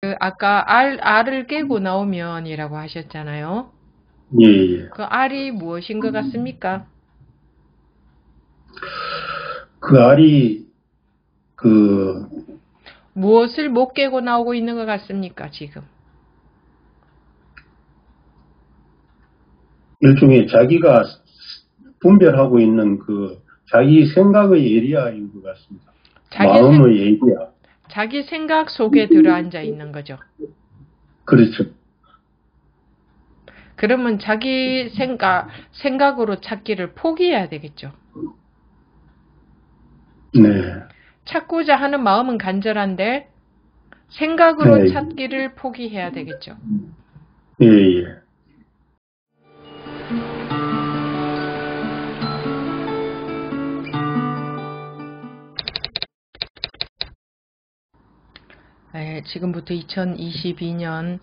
그 아까 알을 깨고 나오면이라고 하셨잖아요. 예, 예. 그 알이 무엇인 것 같습니까? 그 알이, 그, 무엇을 못 깨고 나오고 있는 것 같습니까, 지금? 일종의 자기가 분별하고 있는 그, 자기 생각의 에리아인 것 같습니다. 자기 생, 마음의 에리아. 자기 생각 속에 들어앉아 있는 거죠. 그렇죠. 그러면 자기 생각으로 찾기를 포기해야 되겠죠. 네. 찾고자 하는 마음은 간절한데, 생각으로 네. 찾기를 포기해야 되겠죠. 예, 예. 네, 지금부터 2022년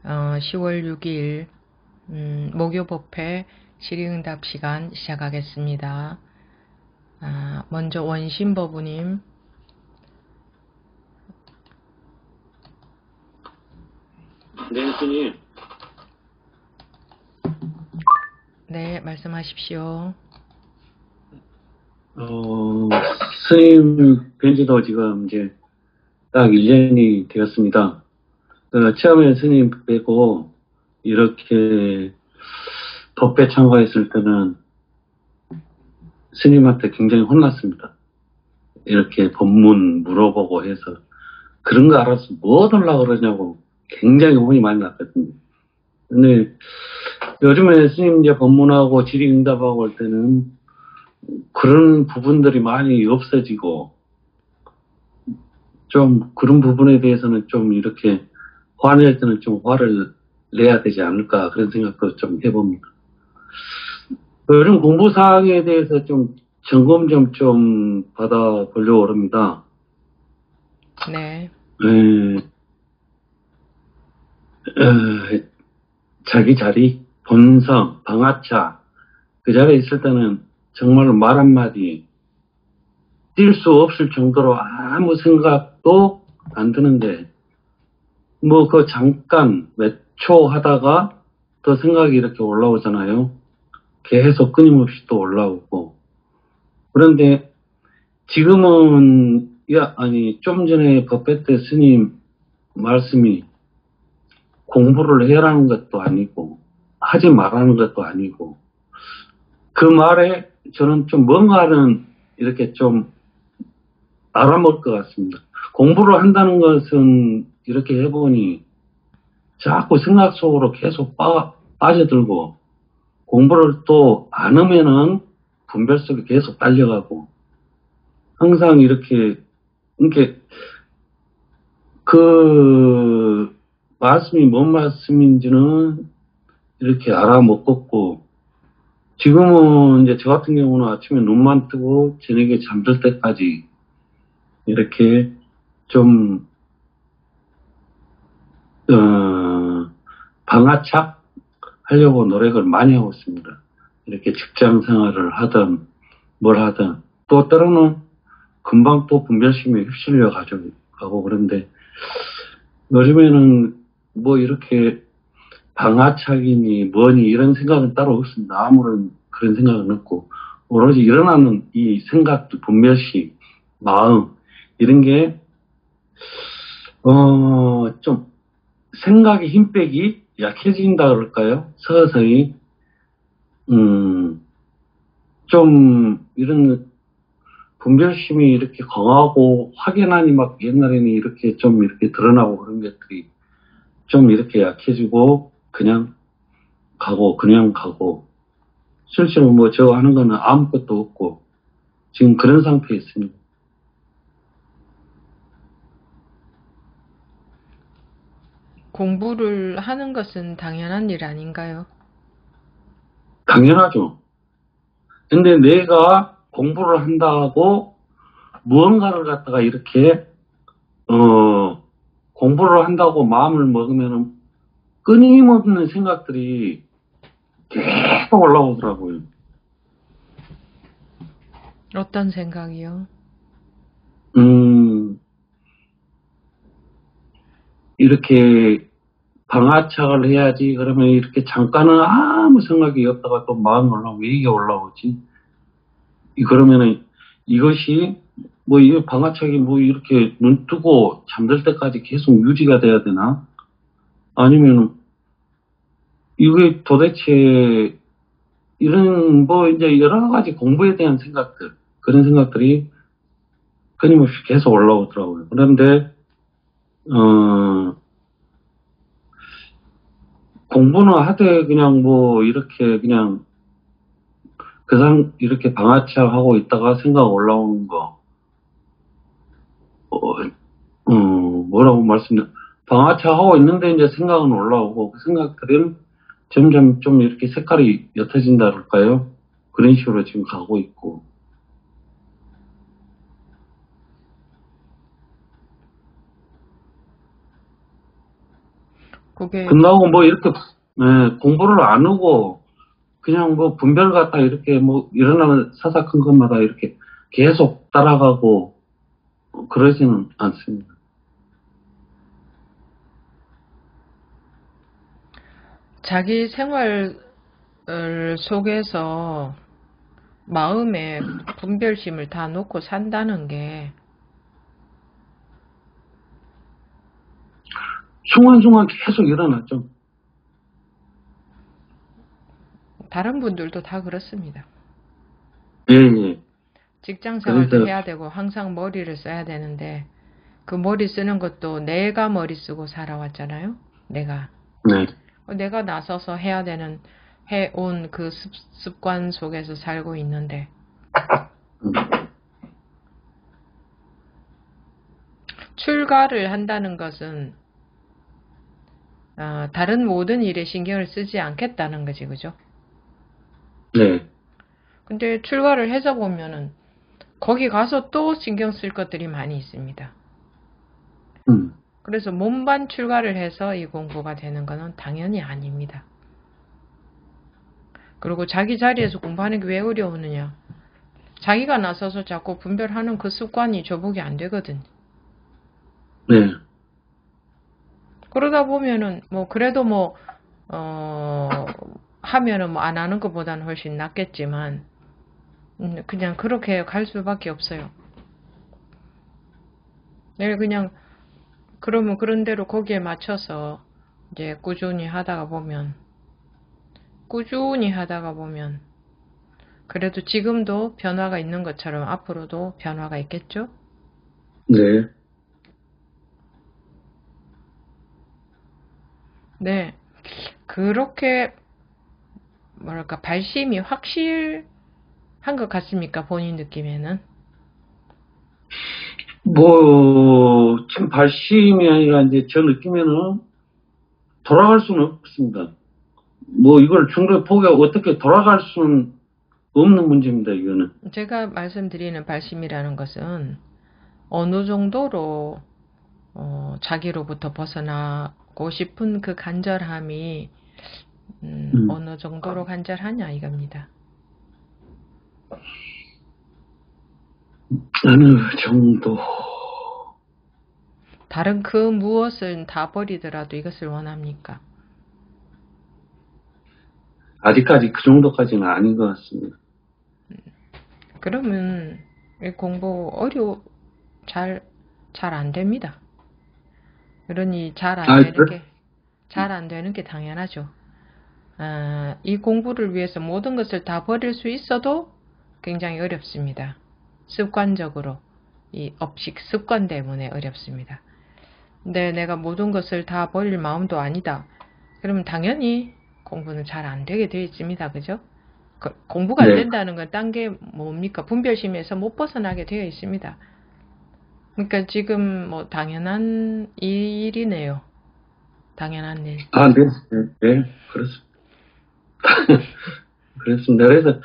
10월 6일 목요법회 질의응답 시간 시작하겠습니다. 먼저 원심버부님. 네, 스님. 네, 말씀하십시오. 스님 뵌지도 지금 이제 딱 1년이 되었습니다. 처음에 스님 뵈고 이렇게 법회 참가했을 때는 스님한테 굉장히 혼났습니다. 이렇게 법문 물어보고 해서 그런 거 알아서 뭐 하려고 그러냐고 굉장히 혼이 많이 났거든요. 근데 요즘에 스님 이제 법문하고 질의응답하고 할 때는 그런 부분들이 많이 없어지고 좀 그런 부분에 대해서는 좀 이렇게 화낼 때는 좀 화를 내야 되지 않을까 그런 생각도 좀 해봅니다. 요즘 공부사항에 대해서 좀 점검 좀 받아보려고 합니다. 네. 자기 자리, 본성, 방아차 그 자리에 있을 때는 정말 말 한마디 뛸 수 없을 정도로 아무 생각도 안 드는데 뭐 그 잠깐 몇 초 하다가 또 생각이 이렇게 올라오잖아요. 계속 끊임없이 또 올라오고. 그런데 지금은 좀 전에 법회 때 스님 말씀이 공부를 해라는 것도 아니고 하지 말라는 것도 아니고 그 말에 저는 좀 뭔가는 이렇게 좀 알아먹을 것 같습니다. 공부를 한다는 것은 이렇게 해보니 자꾸 생각 속으로 계속 빠져들고 공부를 또 안 하면은 분별 속에 계속 딸려가고 항상 이렇게 그 말씀이 뭔 말씀인지는 이렇게 알아먹었고 지금은 이제 저 같은 경우는 아침에 눈만 뜨고 저녁에 잠들 때까지 이렇게 좀 방아착 하려고 노력을 많이 하고 있습니다. 이렇게 직장 생활을 하든 뭘 하든 또 때로는 금방 또 분별심에 휩쓸려 가고 그런데 요즘에는 뭐 이렇게 방아착이니 뭐니 이런 생각은 따로 없습니다. 아무런 그런 생각은 없고 오로지 일어나는 이 생각도 분별심, 마음 이런 게 좀 생각의 힘 빼기 약해진다 그럴까요? 서서히 좀 이런 분별심이 이렇게 강하고 확연하니 막 옛날에는 이렇게 좀 이렇게 드러나고 그런 것들이 좀 이렇게 약해지고 그냥 가고 실제로 뭐 저 하는 거는 아무것도 없고 지금 그런 상태에 있습니다. 공부를 하는 것은 당연한 일 아닌가요? 당연하죠. 근데 내가 공부를 한다고 무언가를 갖다가 이렇게 공부를 한다고 마음을 먹으면은 끊임없는 생각들이 계속 올라오더라고요. 어떤 생각이요? 음, 이렇게 방아착을 해야지. 그러면 이렇게 잠깐은 아무 생각이 없다가 또 마음이 올라오고 왜 이게 올라오지? 그러면은 이것이 뭐 이 방아착이 뭐 이렇게 눈 뜨고 잠들 때까지 계속 유지가 돼야 되나? 아니면 이게 도대체 이런 뭐 이제 여러 가지 공부에 대한 생각들 그런 생각들이 끊임없이 계속 올라오더라고요. 그런데 공부는 하되 그냥 뭐 이렇게 그냥 이렇게 방아착하고 있다가 생각 올라오는 거 뭐라고 방아착하고 있는데 이제 생각은 올라오고 그 생각들은 점점 좀 이렇게 색깔이 옅어진다 그럴까요? 그런 식으로 지금 가고 있고. 그게 끝나고 뭐 이렇게 공부를 안 하고 그냥 뭐 분별 같다 이렇게 뭐 일어나는 사사큰 것마다 이렇게 계속 따라가고 그러지는 않습니다. 자기 생활 속에서 마음에 분별심을 다 놓고 산다는 게 순간순간 계속 일어났죠. 다른 분들도 다 그렇습니다. 예. 직장 생활도 그래서 해야 되고 항상 머리를 써야 되는데 그 머리 쓰는 것도 내가 머리 쓰고 살아왔잖아요. 내가 나서서 해야 되는 해온 그 습관 속에서 살고 있는데 출가를 한다는 것은 다른 모든 일에 신경을 쓰지 않겠다는 거지, 그죠? 네. 근데 출가를 해서 보면은 거기 가서 또 신경 쓸 것들이 많이 있습니다. 그래서 몸반 출가를 해서 이 공부가 되는 것은 당연히 아닙니다. 그리고 자기 자리에서 공부하는 게 왜 어려우느냐? 자기가 나서서 자꾸 분별하는 그 습관이 조복이 안 되거든. 네. 그러다 보면은 뭐 그래도 뭐 하면은 뭐 안 하는 것보다는 훨씬 낫겠지만 그냥 그렇게 갈 수밖에 없어요. 내일 그냥 그러면 그런 대로 거기에 맞춰서 이제 꾸준히 하다가 보면 그래도 지금도 변화가 있는 것처럼 앞으로도 변화가 있겠죠? 네. 네. 그렇게 뭐랄까 발심이 확실한 것 같습니까? 본인 느낌에는? 뭐 지금 발심이 아니라 이제 저 느낌에는 돌아갈 수는 없습니다. 뭐 이걸 중도에 포기하고 어떻게 돌아갈 수는 없는 문제입니다. 이거는. 제가 말씀드리는 발심이라는 것은 어느 정도로 자기로부터 벗어나고 싶은 그 간절함이 어느 정도로 간절하냐 이겁니다. 어느 정도. 다른 그 무엇을 다 버리더라도 이것을 원합니까? 아직까지 그 정도까지는 아닌 것 같습니다. 그러면 이 공부 잘 안 됩니다. 그러니 잘 안 되는 게 당연하죠. 이 공부를 위해서 모든 것을 다 버릴 수 있어도 굉장히 어렵습니다. 습관적으로 이 업식 습관 때문에 어렵습니다. 근데 내가 모든 것을 다 버릴 마음도 아니다. 그러면 당연히 공부는 잘 안 되게 되어 있습니다. 그죠? 공부가 안 된다는 건 딴 게 뭡니까? 분별심에서 못 벗어나게 되어 있습니다. 그러니까 지금 뭐 당연한 일이네요. 당연한 일. 네, 그렇습니다. 그렇습니다. 그래서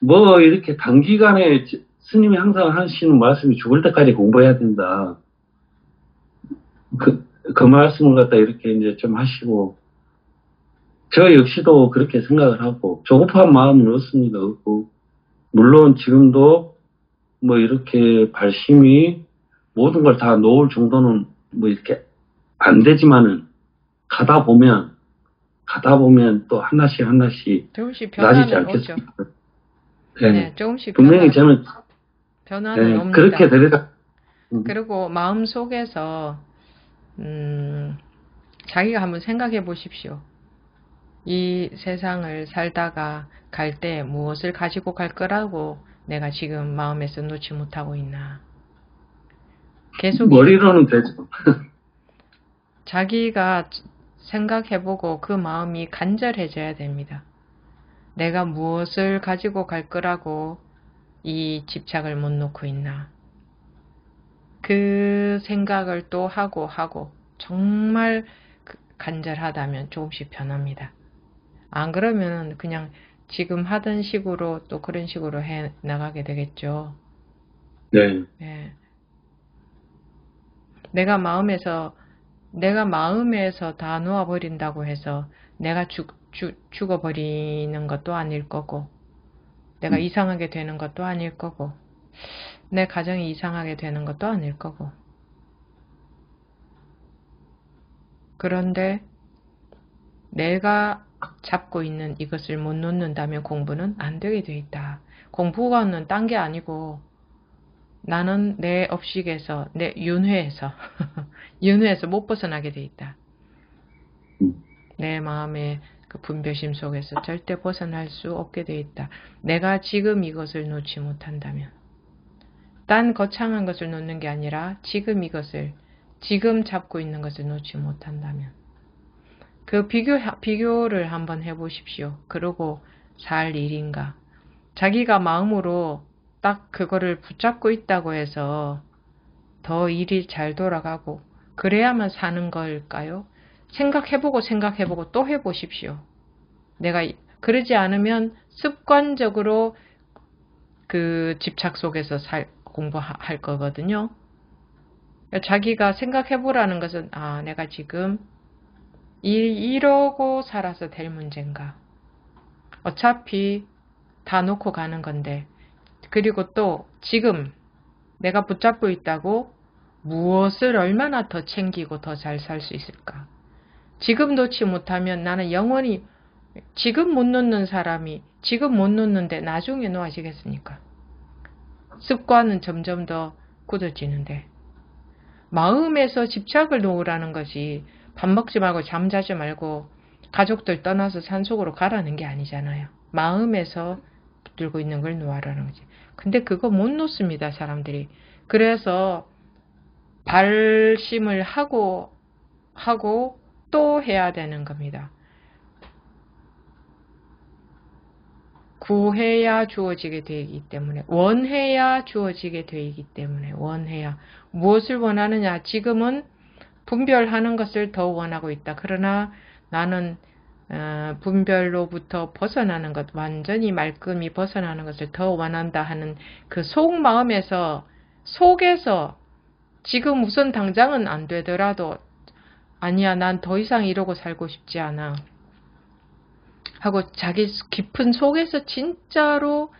뭐 이렇게 단기간에 스님이 항상 하시는 말씀이 죽을 때까지 공부해야 된다. 그 말씀을 갖다 이렇게 이제 좀 하시고, 저 역시도 그렇게 생각을 하고, 조급한 마음은 없습니다. 없고, 물론 지금도 뭐 이렇게 발심이 모든 걸 다 놓을 정도는 뭐 이렇게 안 되지만은 가다 보면 또 하나씩 조금씩 나아지지 변화는 오죠. 않겠습니까? 네, 조금씩 분명히 저는 변화는 옵니다. 그렇게 되리라. 그리고 마음 속에서 자기가 한번 생각해 보십시오. 이 세상을 살다가 갈 때 무엇을 가지고 갈 거라고 내가 지금 마음에서 놓지 못하고 있나. 계속 머리로는 되죠. 자기가 생각해보고 그 마음이 간절해져야 됩니다. 내가 무엇을 가지고 갈 거라고 이 집착을 못 놓고 있나. 그 생각을 또 하고 정말 간절하다면 조금씩 변합니다. 안 그러면 그냥 지금 하던 식으로 또 그런 식으로 해 나가게 되겠죠. 네. 네. 내가 마음에서 다 놓아버린다고 해서 내가 죽어버리는 것도 아닐 거고, 내가 이상하게 되는 것도 아닐 거고, 내 가정이 이상하게 되는 것도 아닐 거고. 그런데 내가 잡고 있는 이것을 못 놓는다면 공부는 안 되게 돼 있다. 공부는 딴 게 아니고 나는 내 업식에서, 내 윤회에서 윤회에서 못 벗어나게 돼 있다. 내 마음의 그 분별심 속에서 절대 벗어날 수 없게 돼 있다. 내가 지금 이것을 놓지 못한다면, 딴 거창한 것을 놓는 게 아니라 지금 이것을, 지금 잡고 있는 것을 놓지 못한다면, 그 비교를 한번 해보십시오. 그러고 살 일인가. 자기가 마음으로 딱 그거를 붙잡고 있다고 해서 더 일이 잘 돌아가고 그래야만 사는 걸까요? 생각해보고 또 해보십시오. 내가 그러지 않으면 습관적으로 그 집착 속에서 공부할 거거든요. 자기가 생각해보라는 것은, 아, 내가 지금 이러고 살아서 될 문제인가. 어차피 다 놓고 가는 건데, 그리고 또 지금 내가 붙잡고 있다고 무엇을 얼마나 더 챙기고 더 잘 살 수 있을까. 지금 놓지 못하면 나는 영원히, 지금 못 놓는 사람이 지금 못 놓는데 나중에 놓아지겠습니까? 습관은 점점 더 굳어지는데, 마음에서 집착을 놓으라는 것이 밥 먹지 말고 잠자지 말고 가족들 떠나서 산속으로 가라는 게 아니잖아요. 마음에서 붙들고 있는 걸 놓으라는 거지. 근데 그거 못 놓습니다, 사람들이. 그래서 발심을 하고 또 해야 되는 겁니다. 구해야 주어지게 되기 때문에, 원해야 주어지게 되기 때문에, 원해야. 무엇을 원하느냐? 지금은 분별하는 것을 더 원하고 있다. 그러나 나는 분별로부터 벗어나는 것, 완전히 말끔히 벗어나는 것을 더 원한다 하는 그 속에서 지금 우선 당장은 안 되더라도, 아니야, 난 더 이상 이러고 살고 싶지 않아 하고 자기 깊은 속에서 진짜로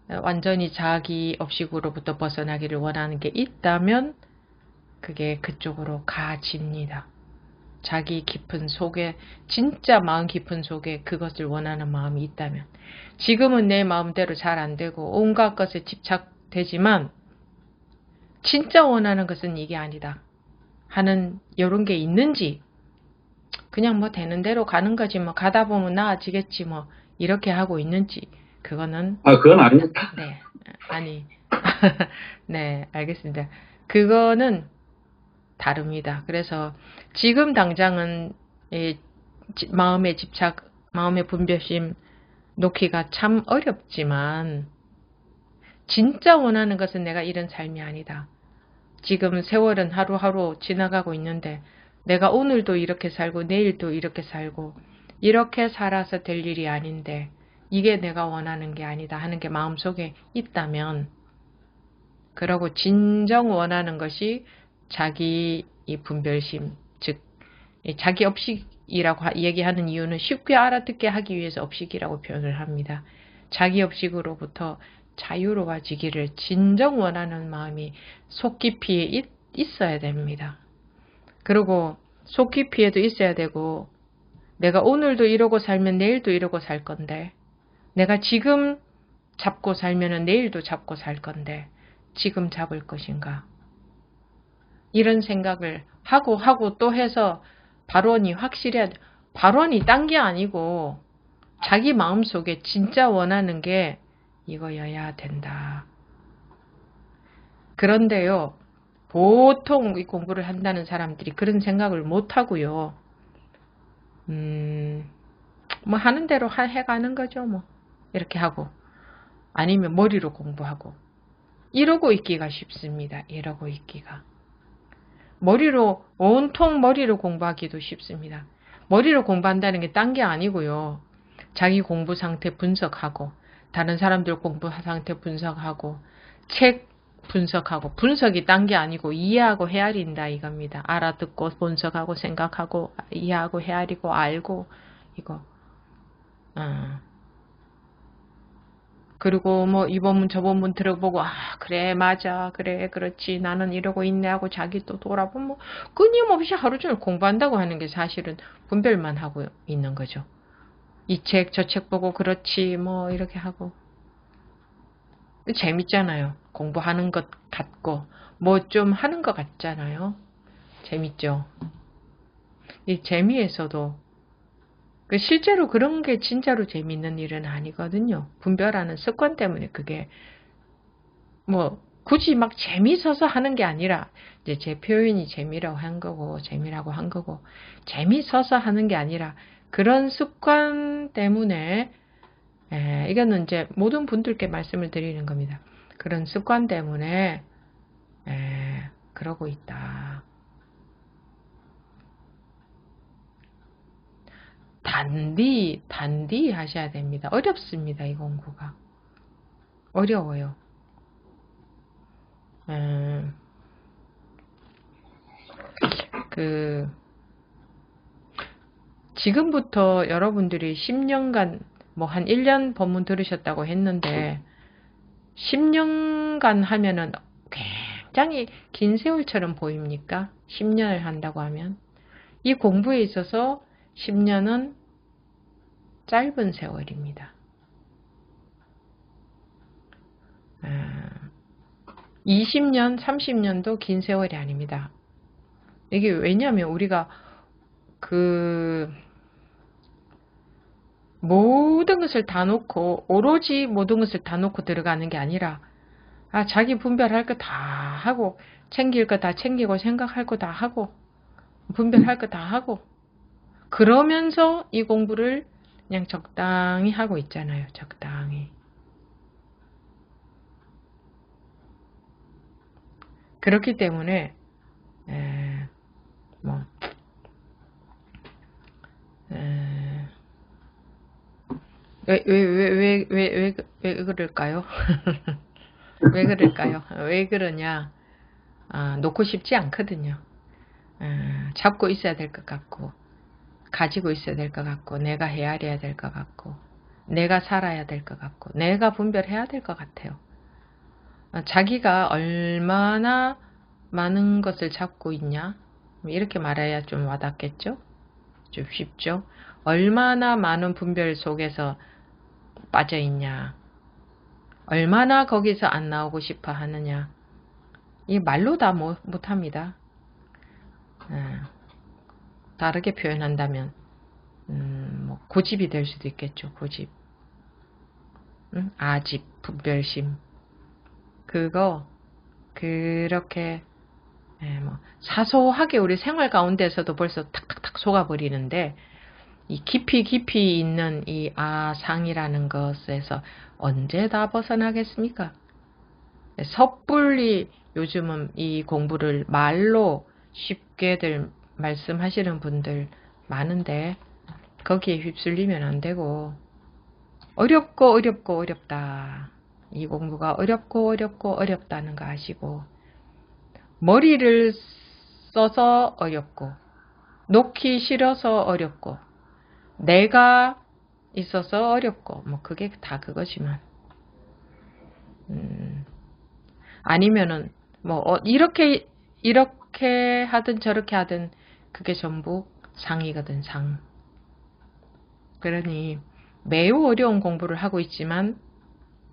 완전히 자기 업식으로부터 벗어나기를 원하는 게 있다면 그게 그쪽으로 가집니다. 자기 깊은 속에, 진짜 마음 깊은 속에 그것을 원하는 마음이 있다면, 지금은 내 마음대로 잘 안 되고 온갖 것에 집착되지만 진짜 원하는 것은 이게 아니다 하는 이런 게 있는지, 그냥 뭐 되는 대로 가는 거지 뭐 가다 보면 나아지겠지 뭐 이렇게 하고 있는지, 그거는 그건 아닙니다. 네, 아니 네, 알겠습니다. 그거는 다릅니다. 그래서 지금 당장은 마음의 집착, 마음의 분별심 놓기가 참 어렵지만, 진짜 원하는 것은 내가 이런 삶이 아니다. 지금 세월은 하루하루 지나가고 있는데 내가 오늘도 이렇게 살고 내일도 이렇게 살고 이렇게 살아서 될 일이 아닌데 이게 내가 원하는 게 아니다 하는 게 마음속에 있다면, 그러고 진정 원하는 것이 자기 이 분별심, 즉 자기 업식이라고 얘기하는 이유는 쉽게 알아듣게 하기 위해서 업식이라고 표현을 합니다. 자기 업식으로부터 자유로워지기를 진정 원하는 마음이 속 깊이 있어야 됩니다. 그리고 속 깊이에도 있어야 되고, 내가 오늘도 이러고 살면 내일도 이러고 살 건데, 내가 지금 잡고 살면은 내일도 잡고 살 건데, 지금 잡을 것인가? 이런 생각을 하고 또 해서 발원이 확실해야 돼. 발원이 딴 게 아니고 자기 마음속에 진짜 원하는 게 이거여야 된다. 그런데요, 보통 이 공부를 한다는 사람들이 그런 생각을 못 하고요. 뭐 하는 대로 해가는 거죠. 뭐 이렇게 하고, 아니면 머리로 공부하고, 이러고 있기가 쉽습니다. 이러고 있기가. 머리로, 온통 머리로 공부하기도 쉽습니다. 머리로 공부한다는 게 딴 게 아니고요. 자기 공부 상태 분석하고, 다른 사람들 공부 상태 분석하고, 책 분석하고, 분석이 딴 게 아니고 이해하고 헤아린다 이겁니다. 알아듣고 분석하고 생각하고 이해하고 헤아리고 알고 이거. 그리고 뭐 이 본문 저 본문 들어보고, 아 그래 맞아 그래 그렇지 나는 이러고 있네 하고 자기 또 돌아보면 뭐 끊임없이 하루 종일 공부한다고 하는 게 사실은 분별만 하고 있는 거죠. 이 책 저 책 보고 그렇지 뭐 이렇게 하고. 재밌잖아요. 공부하는 것 같고 뭐 좀 하는 것 같잖아요. 재밌죠. 이 재미에서도 실제로 그런 게 진짜로 재밌는 일은 아니거든요. 분별하는 습관 때문에 그게 뭐 굳이 막 재밌어서 하는 게 아니라, 이제 제 표현이 재미라고 한 거고 재미라고 한 거고, 재밌어서 하는 게 아니라 그런 습관 때문에, 이거는 이제 모든 분들께 말씀을 드리는 겁니다. 그런 습관 때문에 그러고 있다. 단디 하셔야 됩니다. 어렵습니다. 이 공부가. 어려워요. 지금부터 여러분들이 10년간, 뭐 한 1년 법문 들으셨다고 했는데, 10년간 하면은 굉장히 긴 세월처럼 보입니까? 10년을 한다고 하면. 이 공부에 있어서 10년은 짧은 세월입니다. 20년, 30년도 긴 세월이 아닙니다. 이게 왜냐하면 우리가 모든 것을 다 놓고, 오로지 모든 것을 다 놓고 들어가는 게 아니라, 자기 분별할 거 다 하고, 챙길 거 다 챙기고, 생각할 거 다 하고, 분별할 거 다 하고, 그러면서 이 공부를 그냥 적당히 하고 있잖아요. 적당히. 그렇기 때문에 왜 그럴까요? 왜 그럴까요? 왜 그러냐? 놓고 싶지 않거든요. 잡고 있어야 될 것 같고, 가지고 있어야 될 것 같고, 내가 헤아려야 될 것 같고, 내가 살아야 될 것 같고, 내가 분별해야 될 것 같아요. 자기가 얼마나 많은 것을 잡고 있냐? 이렇게 말해야 좀 와닿겠죠? 좀 쉽죠? 얼마나 많은 분별 속에서 빠져 있냐? 얼마나 거기서 안 나오고 싶어 하느냐? 이 말로 다 못합니다. 다르게 표현한다면 뭐 고집이 될 수도 있겠죠. 고집. 아집, 분별심. 그거 그렇게 뭐 사소하게 우리 생활 가운데서도 벌써 탁탁탁 속아버리는데, 이 깊이 있는 이 아상이라는 것에서 언제 다 벗어나겠습니까? 섣불리 요즘은 이 공부를 말로 쉽게들 말씀하시는 분들 많은데, 거기에 휩쓸리면 안 되고, 어렵다. 이 공부가 어렵고 어렵다는 거 아시고, 머리를 써서 어렵고, 놓기 싫어서 어렵고, 내가 있어서 어렵고, 뭐 그게 다 그거지만, 아니면은 뭐 이렇게 하든 저렇게 하든 그게 전부 상이거든, 상. 그러니 매우 어려운 공부를 하고 있지만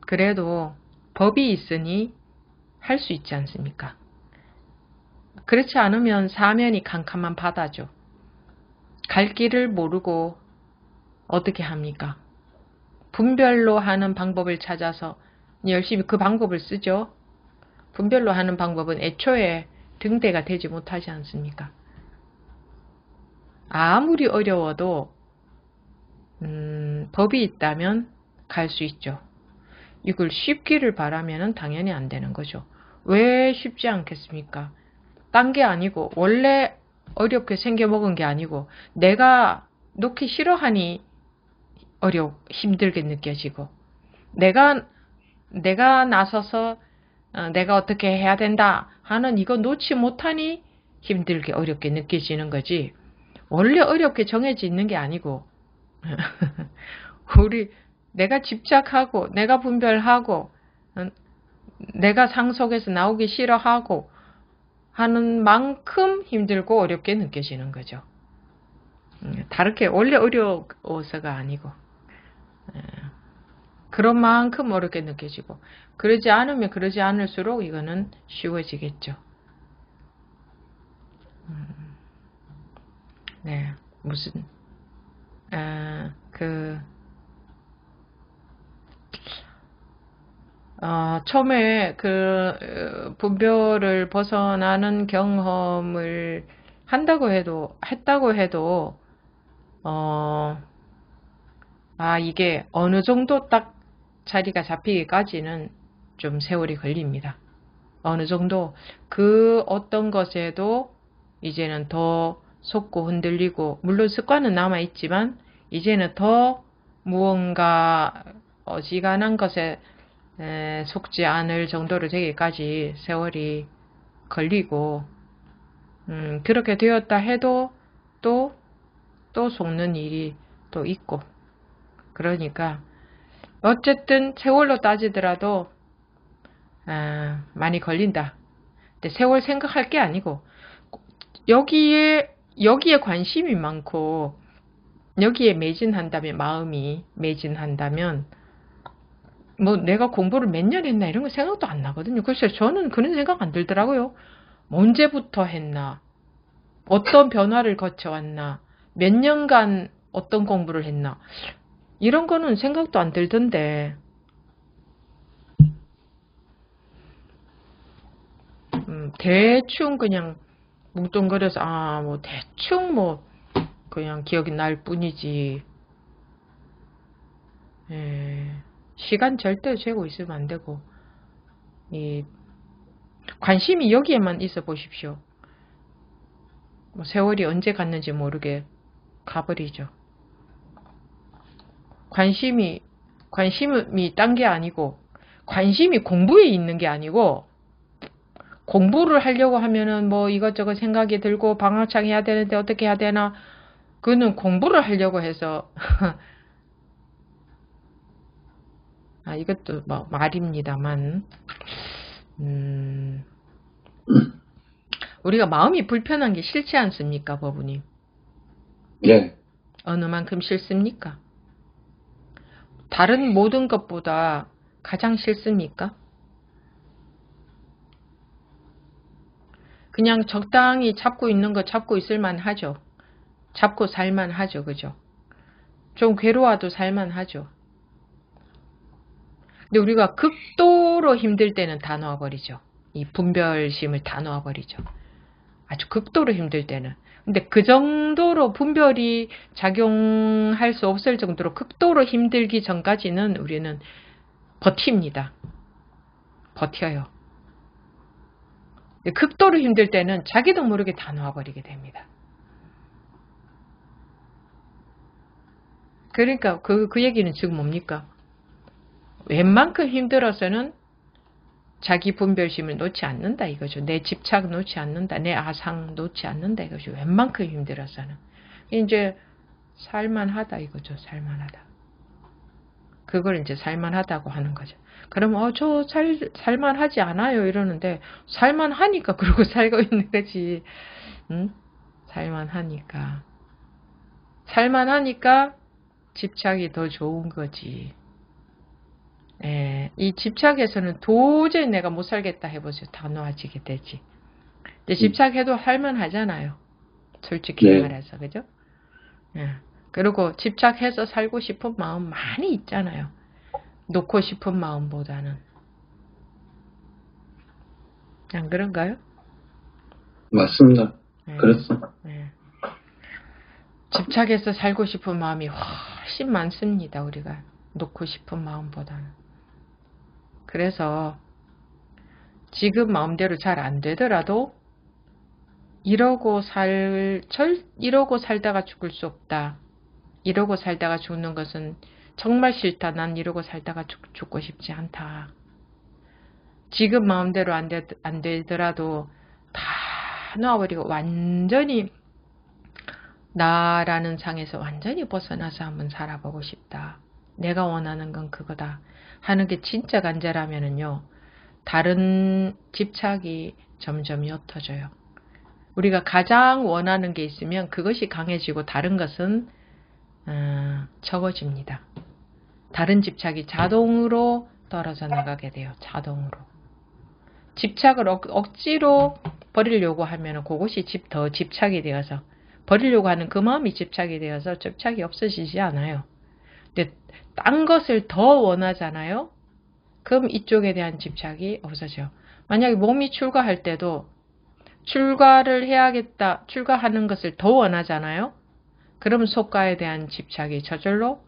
그래도 법이 있으니 할 수 있지 않습니까? 그렇지 않으면 사면이 캄캄한 바다죠. 갈 길을 모르고 어떻게 합니까? 분별로 하는 방법을 찾아서 열심히 그 방법을 쓰죠. 분별로 하는 방법은 애초에 등대가 되지 못하지 않습니까? 아무리 어려워도 법이 있다면 갈 수 있죠. 이걸 쉽기를 바라면 당연히 안 되는 거죠. 왜 쉽지 않겠습니까? 딴 게 아니고 원래 어렵게 생겨먹은 게 아니고 내가 놓기 싫어하니 힘들게 느껴지고 내가 나서서 내가 어떻게 해야 된다 하는 이거 놓지 못하니 힘들게 어렵게 느껴지는 거지. 원래 어렵게 정해져 있는 게 아니고 내가 집착하고 내가 분별하고 내가 상속에서 나오기 싫어하고 하는 만큼 힘들고 어렵게 느껴지는 거죠. 다르게 원래 어려워서가 아니고 그런 만큼 어렵게 느껴지고 그러지 않으면 그러지 않을수록 이거는 쉬워지겠죠. 네, 무슨 처음에 그 분별을 벗어나는 경험을 했다고 해도 이게 어느 정도 딱 자리가 잡히기까지는 좀 세월이 걸립니다. 어느 정도 그 어떤 것에도 이제는 더 속고 흔들리고 물론 습관은 남아있지만 이제는 더 무언가 어지간한 것에 속지 않을 정도로 되기까지 세월이 걸리고 그렇게 되었다 해도 또 속는 일이 또 있고 그러니까 어쨌든 세월로 따지더라도 많이 걸린다. 근데 세월 생각할 게 아니고 여기에 관심이 많고 여기에 매진한다면 마음이 매진한다면 뭐 내가 공부를 몇 년 했나 이런 거 생각도 안 나거든요. 글쎄 저는 그런 생각 안 들더라고요. 언제부터 했나 어떤 변화를 거쳐왔나 몇 년간 어떤 공부를 했나 이런 거는 생각도 안 들던데 대충 그냥 뭉뚱그려서 뭐 대충 뭐 그냥 기억이 날 뿐이지 시간 절대 재고 있으면 안 되고 관심이 여기에만 있어 보십시오. 뭐 세월이 언제 갔는지 모르게 가버리죠. 관심이 딴 게 아니고 관심이 공부에 있는 게 아니고 공부를 하려고 하면은 뭐 이것저것 생각이 들고 방학창 해야 되는데 어떻게 해야 되나 그는 공부를 하려고 해서 이것도 뭐 말입니다만 우리가 마음이 불편한 게 싫지 않습니까, 법우님? 네. 어느 만큼 싫습니까? 다른 모든 것보다 가장 싫습니까? 그냥 적당히 잡고 있는 거 잡고 있을만 하죠. 잡고 살만 하죠. 그죠? 좀 괴로워도 살만 하죠. 근데 우리가 극도로 힘들 때는 다 놓아버리죠. 이 분별심을 다 놓아버리죠. 아주 극도로 힘들 때는. 근데 그 정도로 분별이 작용할 수 없을 정도로 극도로 힘들기 전까지는 우리는 버팁니다. 버텨요. 극도로 힘들 때는 자기도 모르게 다 놓아버리게 됩니다. 그러니까 그 얘기는 지금 뭡니까? 웬만큼 힘들어서는 자기 분별심을 놓지 않는다 이거죠. 내 집착 놓지 않는다. 내 아상 놓지 않는다 이거죠. 웬만큼 힘들어서는. 이제 살만하다 이거죠. 살만하다. 그걸 이제 살만하다고 하는 거죠. 그러면 저 살만하지 않아요 이러는데 살만하니까 그러고 살고 있는 거지. 살만하니까. 살만하니까 집착이 더 좋은 거지. 예, 이 집착에서는 도저히 내가 못 살겠다 해보세요. 다 놓아지게 되지. 근데 집착해도 살만하잖아요. 솔직히 네. 말해서, 그죠? 예. 그리고 집착해서 살고 싶은 마음 많이 있잖아요. 놓고 싶은 마음보다는. 안 그런가요? 맞습니다. 예. 그렇습니다. 예. 집착해서 살고 싶은 마음이 훨씬 많습니다. 우리가 놓고 싶은 마음보다는. 그래서 지금 마음대로 잘 안 되더라도 이러고 살다가 죽을 수 없다. 이러고 살다가 죽는 것은 정말 싫다. 난 이러고 살다가 죽고 싶지 않다. 지금 마음대로 안 되더라도 다 놔버리고 완전히 나라는 상에서 완전히 벗어나서 한번 살아보고 싶다. 내가 원하는 건 그거다. 하는 게 진짜 간절하면은요. 다른 집착이 점점 옅어져요. 우리가 가장 원하는 게 있으면 그것이 강해지고 다른 것은 적어집니다. 다른 집착이 자동으로 떨어져 나가게 돼요. 자동으로. 집착을 억지로 버리려고 하면 그것이 더 집착이 되어서 버리려고 하는 그 마음이 집착이 되어서 집착이 없어지지 않아요. 근데 딴 것을 더 원하잖아요. 그럼 이쪽에 대한 집착이 없어져요. 만약에 몸이 출가할 때도 출가를 해야겠다. 출가하는 것을 더 원하잖아요. 그럼 속가에 대한 집착이 저절로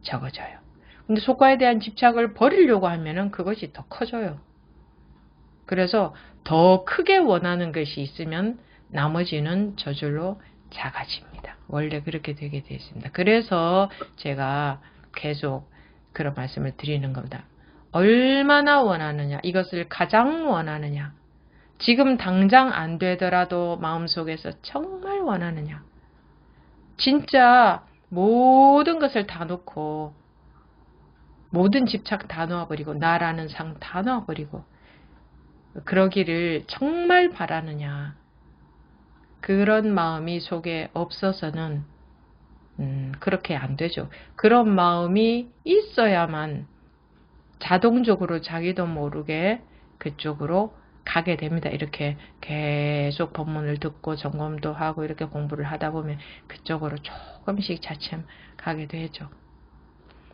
적어져요. 근데 속가에 대한 집착을 버리려고 하면은 그것이 더 커져요. 그래서 더 크게 원하는 것이 있으면 나머지는 저절로 작아집니다. 원래 그렇게 되게 되어 있습니다. 그래서 제가 계속 그런 말씀을 드리는 겁니다. 얼마나 원하느냐, 이것을 가장 원하느냐, 지금 당장 안 되더라도 마음속에서 정말 원하느냐, 진짜 모든 것을 다 놓고 모든 집착 다 놓아버리고 나라는 상 다 놓아버리고 그러기를 정말 바라느냐, 그런 마음이 속에 없어서는 그렇게 안 되죠. 그런 마음이 있어야만 자동적으로 자기도 모르게 그쪽으로 가게 됩니다. 이렇게 계속 법문을 듣고 점검도 하고 이렇게 공부를 하다 보면 그쪽으로 조금씩 차츰 가게 되죠.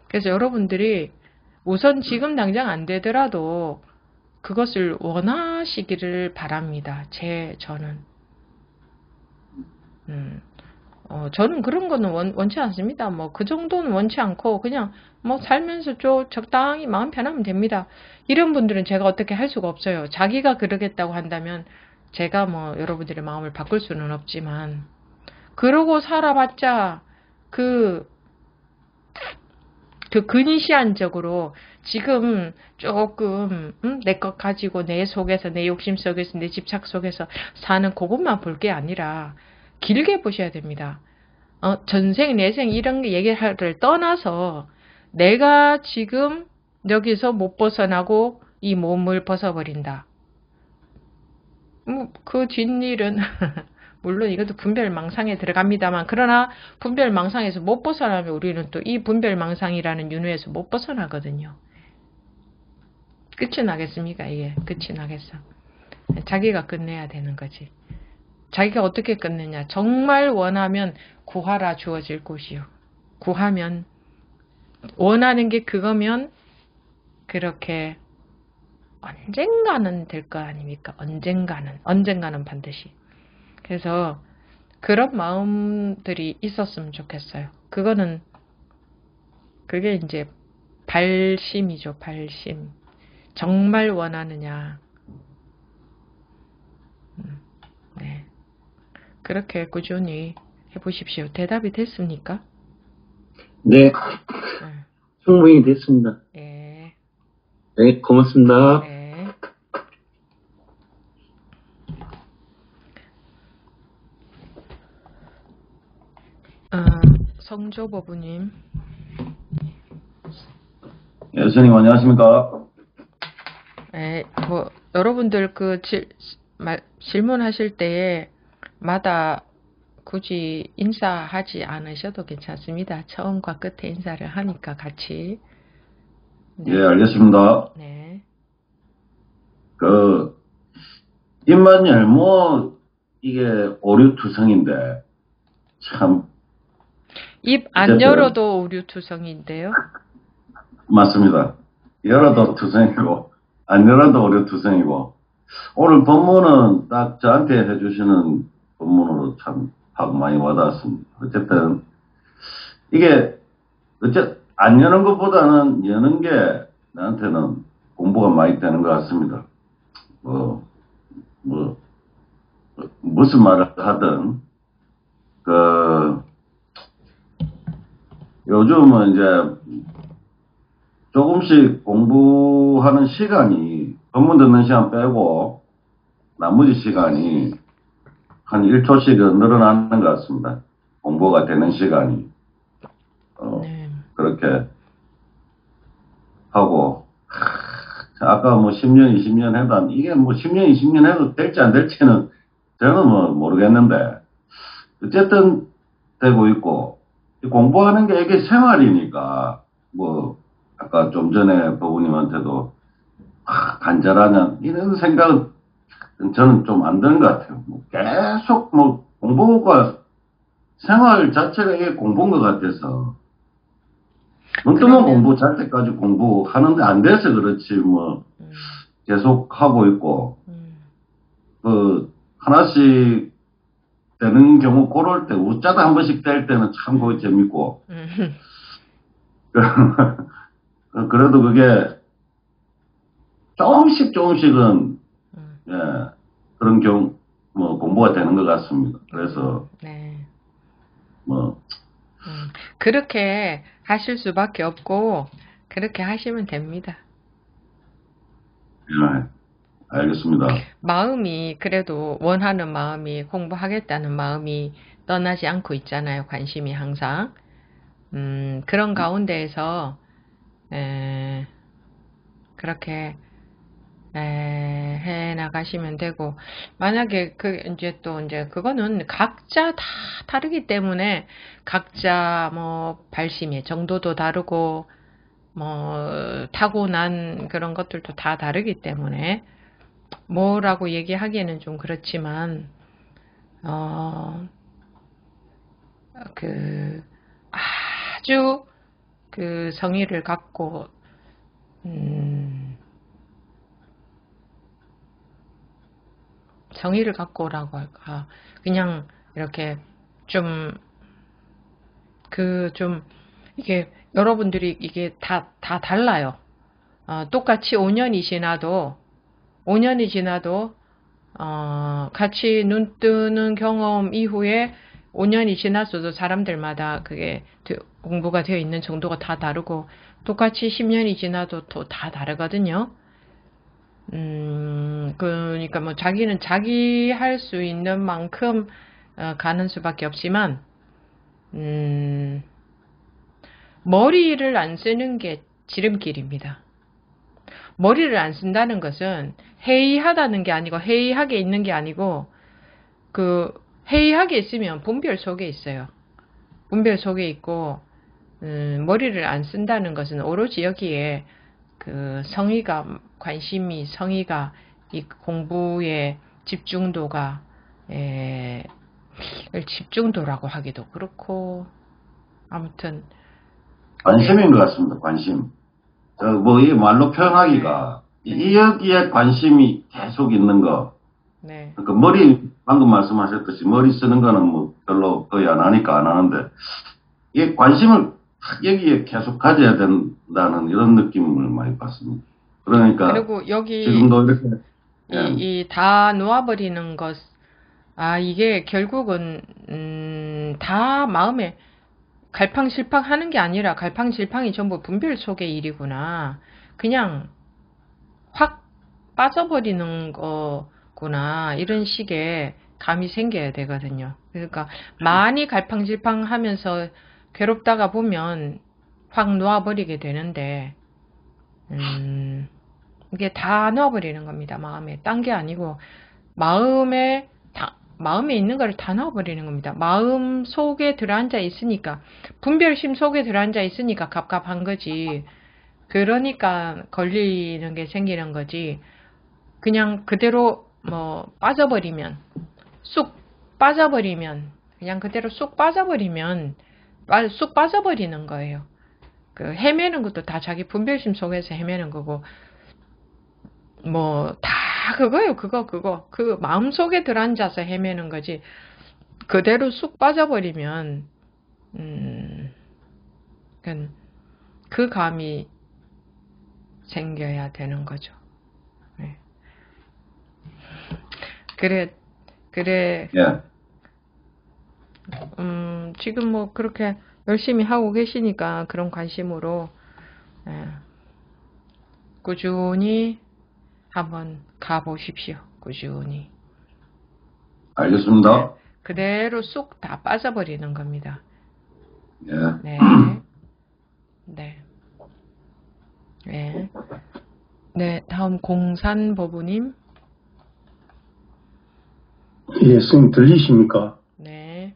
그래서 여러분들이 우선 지금 당장 안 되더라도 그것을 원하시기를 바랍니다. 저는 저는 그런 거는 원치 않습니다. 뭐 그 정도는 원치 않고 그냥 뭐 살면서 좀 적당히 마음 편하면 됩니다. 이런 분들은 제가 어떻게 할 수가 없어요. 자기가 그러겠다고 한다면 제가 뭐 여러분들의 마음을 바꿀 수는 없지만, 그러고 살아봤자 그 근시안적으로 지금 조금 내 것 가지고 내 속에서, 내 욕심 속에서, 내 집착 속에서 사는 그것만 볼 게 아니라 길게 보셔야 됩니다. 전생 내생 이런 얘기를 떠나서 내가 지금 여기서 못 벗어나고 이 몸을 벗어버린다. 그 뒷일은 물론 이것도 분별망상에 들어갑니다만, 그러나 분별망상에서 못 벗어나면 우리는 또 이 분별망상이라는 윤회에서 못 벗어나거든요. 끝이 나겠습니까? 이게 끝이 나겠어. 자기가 끝내야 되는 거지. 자기가 어떻게 끝내냐. 정말 원하면 구하라 주어질 곳이요. 구하면 원하는 게 그거면 그렇게 언젠가는 될 거 아닙니까? 언젠가는 반드시. 그래서 그런 마음들이 있었으면 좋겠어요. 그게 이제 발심이죠. 발심. 정말 원하느냐. 네. 그렇게 꾸준히 해보십시오. 대답이 됐습니까? 네. 충분히 됐습니다. 네. 네, 고맙습니다. 네. 성조보부님. 예, 선생님 안녕하십니까? 네, 여러분들 질문하실 때에 마다 굳이 인사하지 않으셔도 괜찮습니다. 처음과 끝에 인사를 하니까 같이. 네. 예, 알겠습니다. 네. 임만열, 이게 오류투성인데, 참. 입 안 열어도 오류투성인데요. 맞습니다. 열어도 투성이고, 안 열어도 오류투성이고, 오늘 본문은 딱 저한테 해주시는 본문으로 참 하고 많이 와닿았습니다. 어쨌든, 이게, 안 여는 것보다는 여는 게 나한테는 공부가 많이 되는 것 같습니다. 무슨 말을 하든, 요즘은 이제 조금씩 공부하는 시간이, 본문 듣는 시간 빼고, 나머지 시간이 한 1초씩은 늘어나는 것 같습니다. 공부가 되는 시간이. 네. 그렇게 하고, 아까 10년, 20년 해도, 이게 10년, 20년 해도 될지 안 될지는 저는 모르겠는데, 어쨌든 되고 있고, 공부하는 게 이게 생활이니까, 아까 좀 전에 부모님한테도, 간절하냐, 이런 생각은 저는 좀 안 드는 것 같아요. 계속 공부가 생활 자체가 이게 공부인 것 같아서, 눈 뜨면 공부, 잘 때까지 공부하는데 안 돼서 그렇지, 계속 하고 있고, 하나씩 되는 경우 고를 때, 웃자다 한 번씩 될 때는 참 그거 재밌고, 그래도 그게 조금씩은, 예, 그런 경우, 공부가 되는 것 같습니다. 그래서, 네. 그렇게 하실 수밖에 없고, 그렇게 하시면 됩니다. 네, 알겠습니다. 마음이, 그래도 원하는 마음이, 공부하겠다는 마음이 떠나지 않고 있잖아요. 관심이 항상. 그런 가운데에서, 그렇게, 해 나가시면 되고, 만약에 이제 그거는 각자 다 다르기 때문에, 각자 발심의 정도도 다르고, 타고난 그런 것들도 다 다르기 때문에, 뭐라고 얘기하기에는 좀 그렇지만, 아주 성의를 갖고, 성의를 갖고라고 할까. 그냥 이렇게 이게 여러분들이 이게 다 달라요. 똑같이 5년이 지나도, 같이 눈 뜨는 경험 이후에 5년이 지났어도 사람들마다 그게 공부가 되어 있는 정도가 다 다르고, 똑같이 10년이 지나도 또 다 다르거든요. 그러니까 자기는 자기 할 수 있는 만큼 가는 수밖에 없지만, 머리를 안 쓰는 게 지름길입니다. 머리를 안 쓴다는 것은 해이하다는 게 아니고, 해이하게 있는 게 아니고, 해이하게 있으면 분별 속에 있어요. 분별 속에 있고, 머리를 안 쓴다는 것은 오로지 여기에 성의가, 성의가, 이 공부의 집중도가, 집중도라고 하기도 그렇고, 아무튼. 관심인 것 같습니다, 관심. 이 말로 표현하기가, 여기에 관심이 계속 있는 거. 네. 그러니까 방금 말씀하셨듯이 머리 쓰는 거는 별로 거의 안 하니까 안 하는데, 이게 관심을 여기에 계속 가져야 된다는 이런 느낌을 많이 받습니다. 그러니까. 그리고 여기, 지금도 이렇게. 이 다 놓아버리는 것, 이게 결국은, 다 마음에 갈팡질팡 하는 게 아니라, 갈팡질팡이 전부 분별 속의 일이구나. 그냥 확 빠져버리는 거구나. 이런 식의 감이 생겨야 되거든요. 그러니까 많이 갈팡질팡 하면서 괴롭다가 보면 확 놓아버리게 되는데, 이게 다 놓아버리는 겁니다. 마음에. 딴 게 아니고, 마음에 마음에 있는 거를 다 넣어버리는 겁니다. 마음 속에 들어앉아 있으니까, 분별심 속에 들어앉아 있으니까 갑갑한 거지. 그러니까 걸리는 게 생기는 거지. 그냥 그대로 뭐 빠져버리면, 쑥 빠져버리면, 그냥 그대로 쑥 빠져버리면 쑥 빠져버리는 거예요. 그 헤매는 것도 다 자기 분별심 속에서 헤매는 거고, 뭐 다 그거예요. 그 마음 속에 들어앉아서 헤매는 거지. 그대로 쑥 빠져버리면 그 감이 생겨야 되는 거죠. 네. 그래. 예. 지금 뭐 그렇게 열심히 하고 계시니까 그런 관심으로 꾸준히 한번 가보십시오. 꾸준히. 알겠습니다. 그대로 쑥 다 빠져버리는 겁니다. 예. 네. 네. 네. 네, 다음 공산버부님. 예, 스님 들리십니까? 네.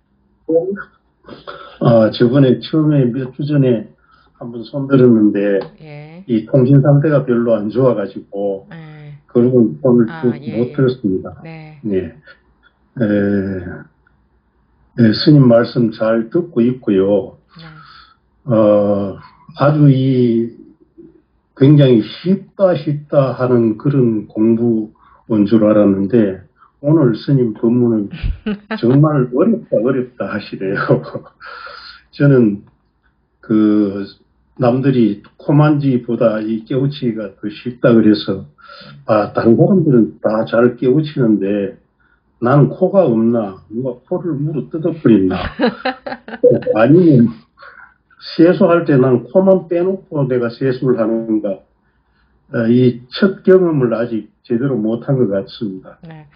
저번에 처음에 몇 주 전에 한번 손들었는데, 예. 이 통신 상태가 별로 안 좋아가지고, 예. 그리고 오늘 쭉 예, 못 들었습니다. 네. 예. 스님 말씀 잘 듣고 있고요. 네. 아주 굉장히 쉽다 하는 그런 공부인 줄 알았는데, 오늘 스님 법문은 정말 어렵다 하시래요. 저는 남들이 코만지보다 이 깨우치기가 더 쉽다 그래서, 다른 사람들은 다 잘 깨우치는데, 난 코가 없나, 누가 코를 물어 뜯어버렸나, 아니면 세수할 때 난 코만 빼놓고 내가 세수를 하는가, 이 첫 경험을 아직 제대로 못한 것 같습니다. 네.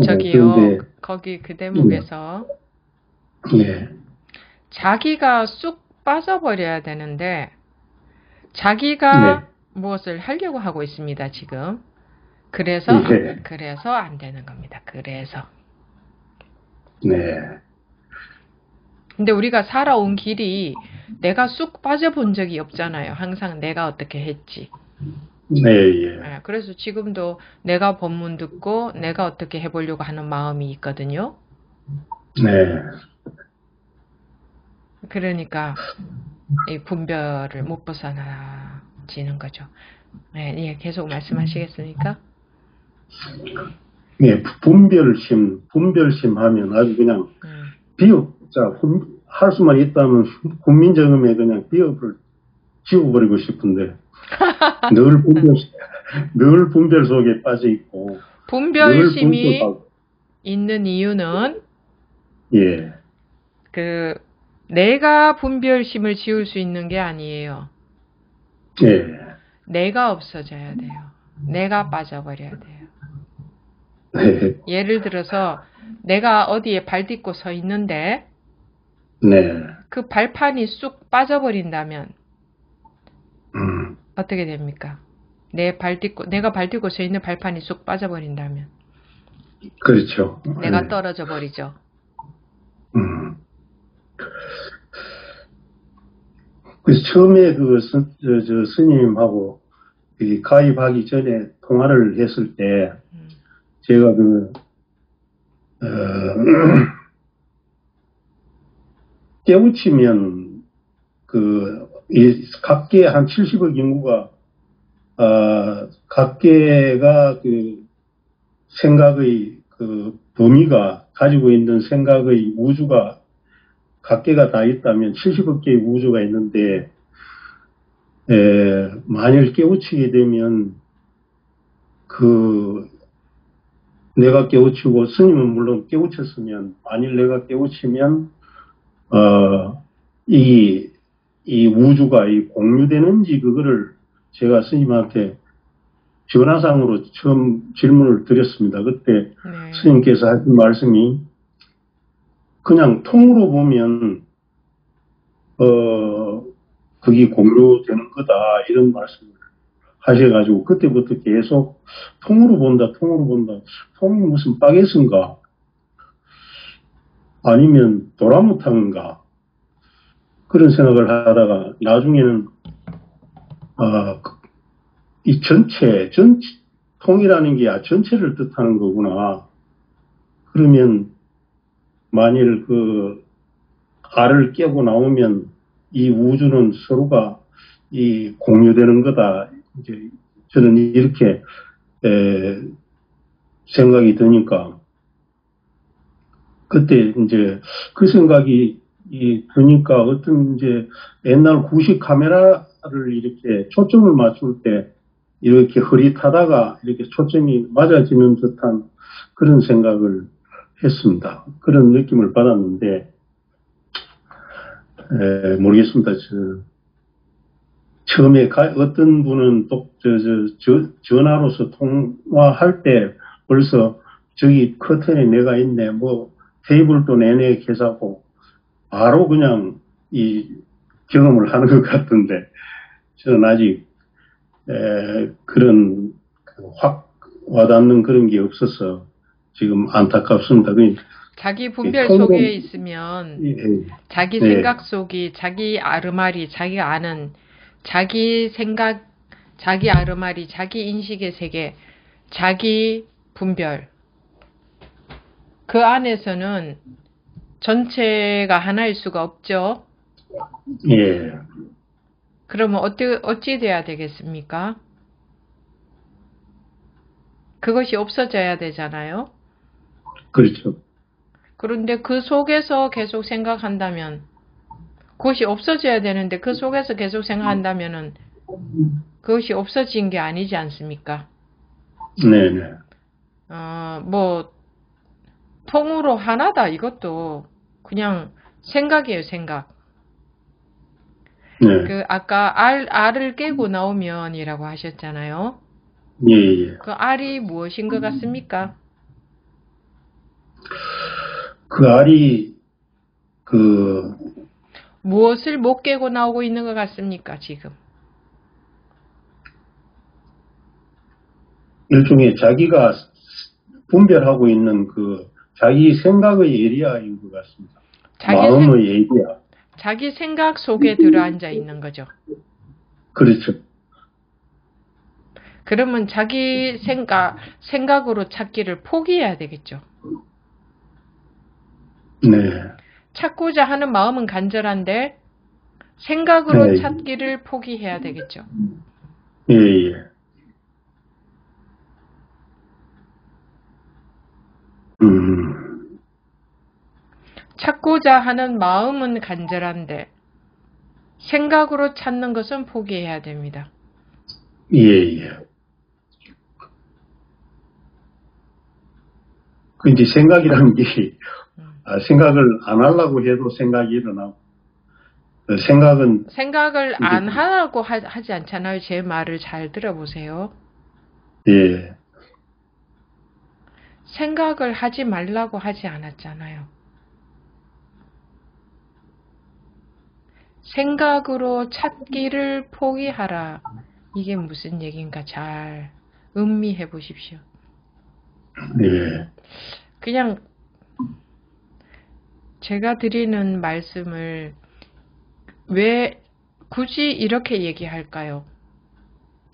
저기요, 그런데, 거기 그 대목에서 예. 자기가 쑥 빠져버려야 되는데 자기가 네. 무엇을 하려고 하고 있습니다, 지금. 그래서 안 되는 겁니다. 그래서. 네. 근데 우리가 살아온 길이 내가 쑥 빠져본 적이 없잖아요. 항상 내가 어떻게 했지. 네, 예. 네, 그래서 지금도 내가 법문 듣고 내가 어떻게 해보려고 하는 마음이 있거든요. 네. 그러니까 이 분별을 못 벗어나지는 거죠. 네, 예, 계속 말씀하시겠습니까? 네, 분별심 하면 아주 그냥 할 수만 있다면 훈민정음에 그냥 비읍을 지워버리고 싶은데 늘 분별 속에 빠져 있고 분별심이 있는 이유는 예. 내가 분별심을 지울 수 있는 게 아니에요. 예. 내가 없어져야 돼요. 내가 빠져버려야 돼요. 네. 예를 들어서 내가 어디에 발 딛고 서 있는데 네. 그 발판이 쑥 빠져버린다면 어떻게 됩니까? 내가 발 딛고 서 있는 발판이 쑥 빠져버린다면 그렇죠. 내가 떨어져 버리죠. 그래서 처음에 스님하고 가입하기 전에 통화를 했을 때 제가 깨우치면 각계 한 70억 인구가 각계가 생각의 범위가 가지고 있는 생각의 우주가 각계가 다 있다면 70억 개의 우주가 있는데 만일 깨우치게 되면 내가 깨우치고 스님은 물론 깨우쳤으면 만일 내가 깨우치면 이 우주가 공유되는지 그거를 제가 스님한테 전화상으로 처음 질문을 드렸습니다. 그때 네. 스님께서 하신 말씀이 그냥 통으로 보면 그게 공유되는 거다 이런 말씀을 하셔가지고 그때부터 계속 통으로 본다 통이 무슨 바게스인가 아니면 도라무탕인가 그런 생각을 하다가 나중에는 이 전체 통이라는 게 전체를 뜻하는 거구나. 그러면 만일 그 알을 깨고 나오면 이 우주는 서로가 이 공유되는 거다. 이제 저는 이렇게 생각이 드니까 그때 이제 그 생각이 드니까 어떤 이제 옛날 구식 카메라를 이렇게 초점을 맞출 때 이렇게 흐릿하다가 이렇게 초점이 맞아지는 듯한 그런 생각을 했습니다. 그런 느낌을 받았는데 모르겠습니다. 처음에 어떤 분은 또 전화로서 통화할 때 벌써 저기 커튼에 내가 있네, 뭐 테이블도 내내 계사고 바로 그냥 이 경험을 하는 것 같은데 저는 아직 그런 확 와닿는 그런 게 없어서 지금 안타깝습니다. 자기 분별 속에 있으면 자기 생각 속이 자기 아르마리, 자기가 아는 자기 생각, 자기 아르마리, 자기 인식의 세계, 자기 분별 그 안에서는 전체가 하나일 수가 없죠. 예. 그러면 어찌 돼야 되겠습니까? 그것이 없어져야 되잖아요. 그렇죠. 그런데 그 속에서 계속 생각한다면 그것이 없어져야 되는데 그 속에서 계속 생각한다면은 그것이 없어진 게 아니지 않습니까? 네네. 뭐 통으로 하나다 이것도 그냥 생각이에요, 생각. 네. 그 아까 알을 깨고 나오면이라고 하셨잖아요. 예. 그 알이 무엇인 것 같습니까? 그 알이 무엇을 못 깨고 나오고 있는 것 같습니까, 지금? 일종의 자기가 분별하고 있는 그 자기 생각의 에리아인 것 같습니다. 마음의 에리아. 자기 생각 속에 들어앉아 있는 거죠. 그렇죠. 그러면 자기 생각으로 찾기를 포기해야 되겠죠. 네. 찾고자 하는 마음은 간절한데 생각으로 찾기를 포기해야 되겠죠. 예. 찾고자 하는 마음은 간절한데 생각으로 찾는 것은 포기해야 됩니다. 예. 그 이제 생각이라는 게 생각을 안 하려고 해도 생각이 일어나고 생각을 안 하라고 하지 않잖아요. 제 말을 잘 들어보세요. 예. 생각을 하지 말라고 하지 않았잖아요. 생각으로 찾기를 포기하라. 이게 무슨 얘기인가 잘 음미해 보십시오. 네. 그냥 제가 드리는 말씀을 왜 굳이 이렇게 얘기할까요?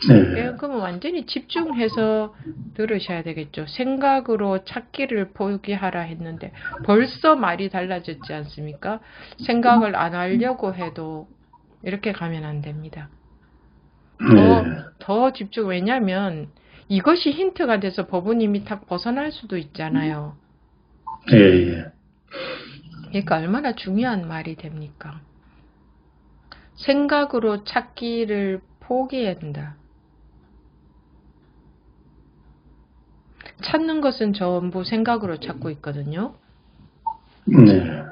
네. 그러면 완전히 집중해서 들으셔야 되겠죠. 생각으로 찾기를 포기하라 했는데 벌써 말이 달라졌지 않습니까? 생각을 안 하려고 해도 이렇게 가면 안 됩니다. 더 집중, 왜냐하면 이것이 힌트가 돼서 법우님이 탁 벗어날 수도 있잖아요. 예. 그러니까 얼마나 중요한 말이 됩니까? 생각으로 찾기를 포기해야 된다. 찾는 것은 전부 생각으로 찾고 있거든요. 네.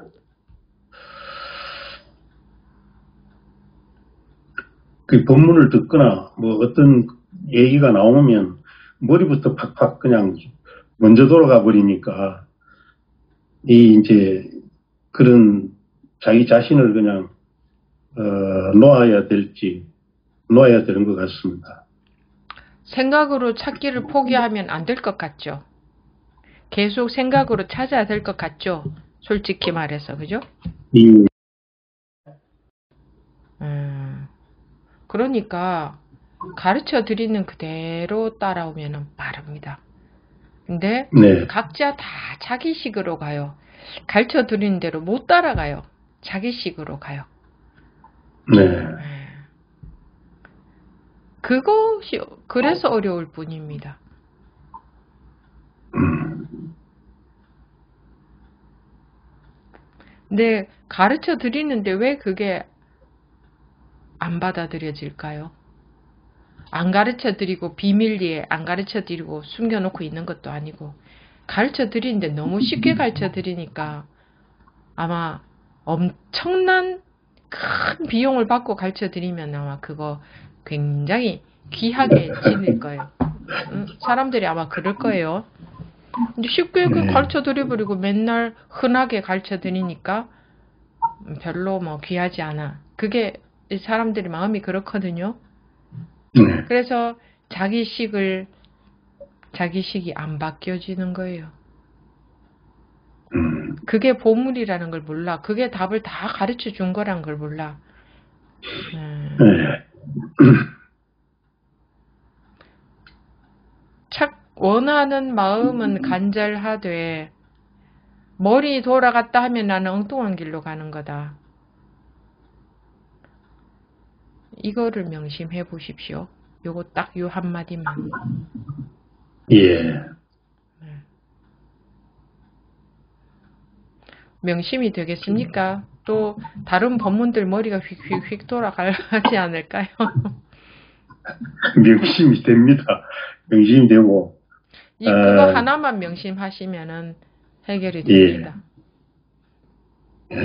그 본문을 듣거나 뭐 어떤 얘기가 나오면 머리부터 팍팍 그냥 먼저 돌아가 버리니까 이제 그런 자기 자신을 그냥 놓아야 되는 것 같습니다. 생각으로 찾기를 포기하면 안 될 것 같죠. 계속 생각으로 찾아야 될 것 같죠. 솔직히 말해서, 그죠? 예. 그러니까 가르쳐 드리는 그대로 따라오면 빠릅니다. 근데 네. 각자 다 자기식으로 가요. 가르쳐 드리는 대로 못 따라가요. 자기식으로 가요. 네. 그것이 그래서 어려울 뿐입니다. 근데 가르쳐 드리는데 왜 그게 안 받아들여질까요? 안 가르쳐 드리고 비밀리에 안 가르쳐 드리고 숨겨놓고 있는 것도 아니고 가르쳐 드리는데 너무 쉽게 가르쳐 드리니까 아마 엄청난 큰 비용을 받고 가르쳐 드리면 아마 그거 굉장히 귀하게 지낼 거예요. 사람들이 아마 그럴 거예요. 근데 쉽게 가르쳐 드려버리고 맨날 흔하게 가르쳐 드리니까 별로 뭐 귀하지 않아. 그게 사람들이 마음이 그렇거든요. 그래서 자기식이 안 바뀌어지는 거예요. 그게 보물이라는 걸 몰라. 그게 답을 다 가르쳐 준 거란 걸 몰라. 원하는 마음은 간절하되 머리 돌아갔다 하면 나는 엉뚱한 길로 가는 거다. 이거를 명심해 보십시오. 요거 딱 요 한마디만. 예. 명심이 되겠습니까? 또 다른 법문들 머리가 휙휙휙 돌아가지 않을까요? 명심이 됩니다. 명심이 되고. 그거 하나만 명심하시면은 해결이 됩니다. 예.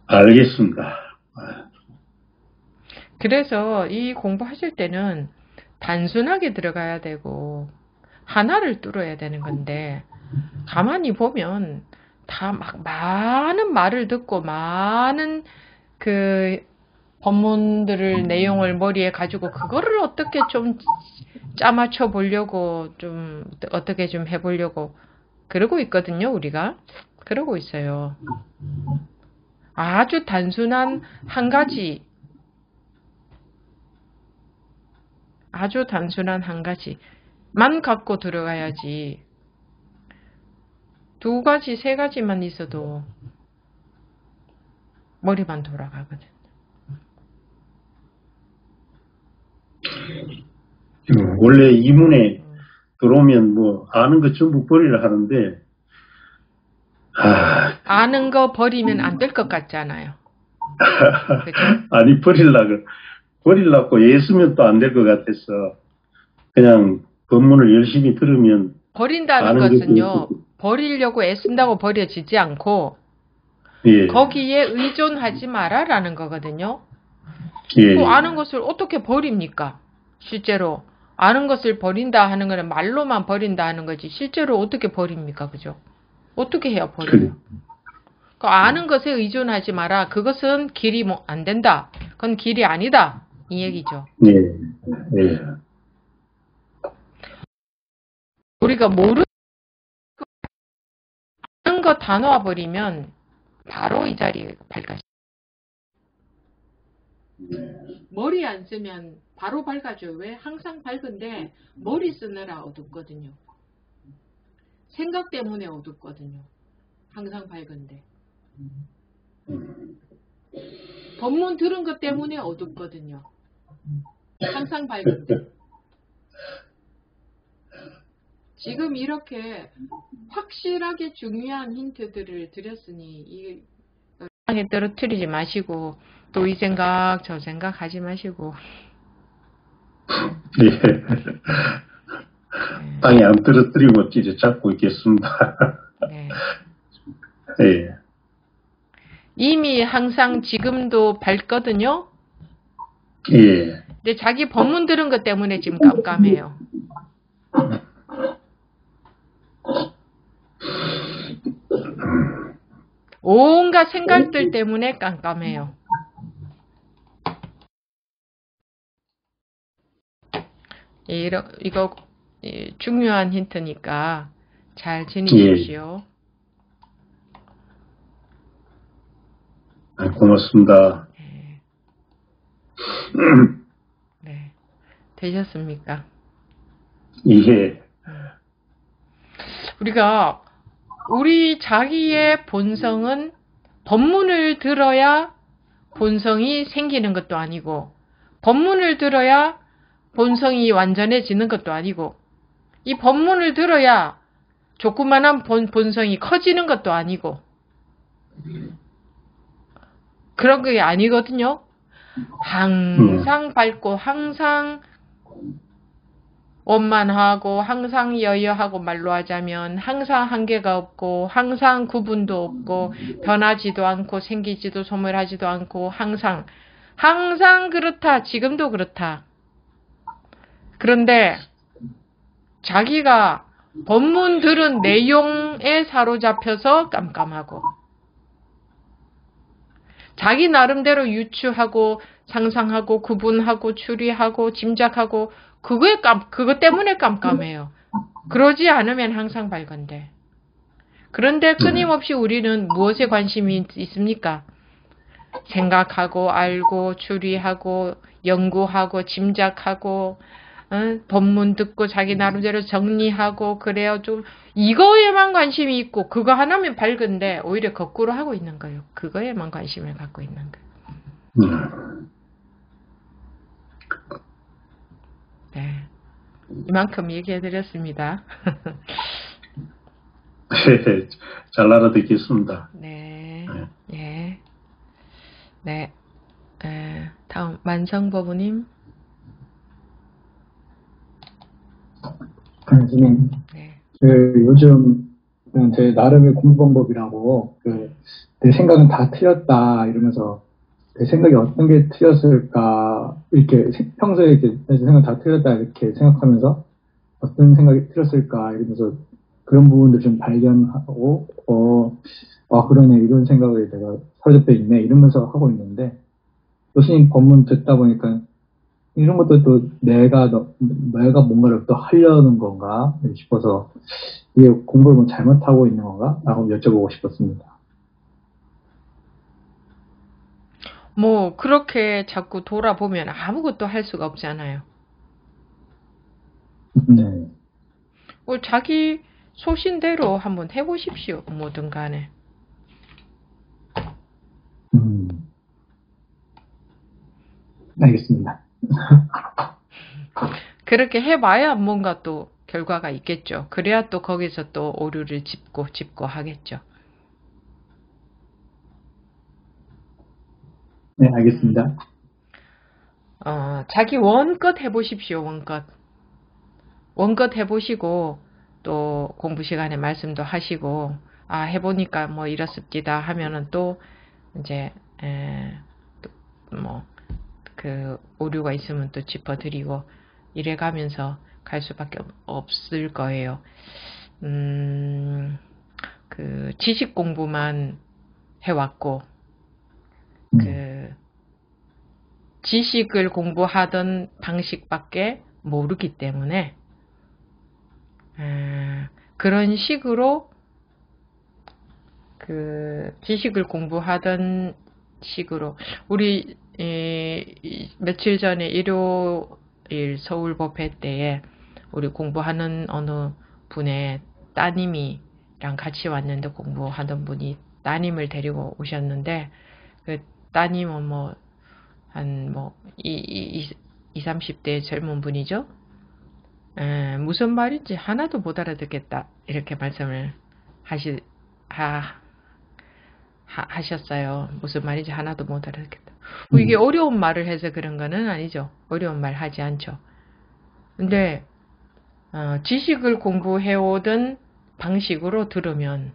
알겠습니다. 그래서 이 공부하실 때는 단순하게 들어가야 되고 하나를 뚫어야 되는 건데 가만히 보면 다 막 많은 말을 듣고 많은 그 법문들을 내용을 머리에 가지고 그거를 어떻게 좀 짜맞춰 보려고 좀 어떻게 좀 해보려고 그러고 있거든요. 우리가 그러고 있어요. 아주 단순한 한 가지만 갖고 들어가야지. 두 가지, 세 가지만 있어도 머리만 돌아가거든. 원래 이문에 들어오면 뭐 아는 거 전부 버리라 하는데 아는 거 버리면 안 될 것 같잖아요. 그죠? 아니 버리려고 애쓰면 또 안 될 것 같아서 그냥 법문을 열심히 들으면 버린다는 것은요. 버리려고 애쓴다고 버려지지 않고 예. 거기에 의존하지 마라라는 거거든요. 예. 그 아는 것을 어떻게 버립니까? 실제로 아는 것을 버린다 하는 거는 말로만 버린다 하는 거지 실제로 어떻게 버립니까? 그죠? 어떻게 해야 버려요? 그 아는 것에 의존하지 마라. 그것은 길이 뭐 안 된다. 그건 길이 아니다. 이 얘기죠. 예. 예. 우리가 모르는 거 다 놓아버리면 바로 이 자리에 밝아져. 머리 안 쓰면 바로 밝아져요. 왜? 항상 밝은데 머리 쓰느라 어둡거든요. 생각 때문에 어둡거든요. 항상 밝은데. 법문 들은 것 때문에 어둡거든요. 항상 밝은데. 지금 이렇게 확실하게 중요한 힌트들을 드렸으니 이 땅에 떨어뜨리지 마시고 또 이 생각 저 생각 하지 마시고 예. 땅에 안 떨어뜨리고 이제 잡고 있겠습니다. 네. 예. 이미 항상 지금도 밝거든요. 예. 근데 자기 법문 들은 것 때문에 지금 깜깜해요. 온갖 생각들 때문에 깜깜해요. 이거 중요한 힌트니까 잘 지니십시오. 고맙습니다. 네. 네. 되셨습니까? 예. 우리가 우리 자기의 본성은 법문을 들어야 본성이 생기는 것도 아니고 법문을 들어야 본성이 완전해지는 것도 아니고 이 법문을 들어야 조그만한 본성이 커지는 것도 아니고 그런 게 아니거든요. 항상 밝고 항상 원만하고 항상 여여하고 말로 하자면 항상 한계가 없고 항상 구분도 없고 변하지도 않고 생기지도 소멸하지도 않고 항상 그렇다. 지금도 그렇다. 그런데 자기가 법문 들은 내용에 사로잡혀서 깜깜하고 자기 나름대로 유추하고 상상하고 구분하고 추리하고 짐작하고 그것 때문에 깜깜해요. 그러지 않으면 항상 밝은데. 그런데 끊임없이 우리는 무엇에 관심이 있습니까? 생각하고 알고 추리하고 연구하고 짐작하고 법문 듣고 자기 나름대로 정리하고 그래요. 좀 이거에만 관심이 있고 그거 하나면 밝은데 오히려 거꾸로 하고 있는 거예요. 그거에만 관심을 갖고 있는 거예요. 네, 이만큼 얘기해드렸습니다. 네, 잘 알아듣겠습니다. 네, 예, 네, 다음 만성법우님. 선생님, 네. 요즘 제 나름의 공부 방법이라고 내 생각은 다 틀렸다 이러면서 내 생각이 어떤 게 틀렸을까 이렇게 평소에 이렇게 내 생각 다 틀렸다 이렇게 생각하면서 어떤 생각이 틀렸을까 이러면서 그런 부분들 좀 발견하고 그러네 이런 생각을 내가 사로잡혀 있네 이러면서 하고 있는데 교수님 법문 듣다 보니까 이런 것도 또 내가 뭔가를 또 하려는 건가 싶어서 이게 공부를 뭐 잘못하고 있는 건가? 라고 여쭤보고 싶었습니다. 뭐 그렇게 자꾸 돌아보면 아무것도 할 수가 없잖아요. 네. 자기 소신대로 한번 해보십시오. 뭐든 간에. 알겠습니다. 그렇게 해봐야 뭔가 또 결과가 있겠죠. 그래야 또 거기서 또 오류를 짚고 하겠죠. 네, 알겠습니다. 자기 원껏 해보십시오. 원껏 해보시고 또 공부 시간에 말씀도 하시고 해보니까 뭐 이렇습니다 하면은 또 이제 그 오류가 있으면 또 짚어드리고 이래가면서 갈 수밖에 없을 거예요. 그 지식 공부만 해왔고 그 지식을 공부하던 방식밖에 모르기 때문에 그런 식으로 그 지식을 공부하던 식으로 우리 며칠 전에 일요일 서울법회 때에 우리 공부하는 어느 분의 따님이랑 같이 왔는데 공부하던 분이 따님을 데리고 오셨는데 그 따님은 한 20, 30대 젊은 분이죠. 무슨 말인지 하나도 못 알아듣겠다 이렇게 말씀을 하셨어요. 무슨 말인지 하나도 못 알아듣겠다. 이게 어려운 말을 해서 그런 거는 아니죠. 어려운 말 하지 않죠. 근데 지식을 공부해오던 방식으로 들으면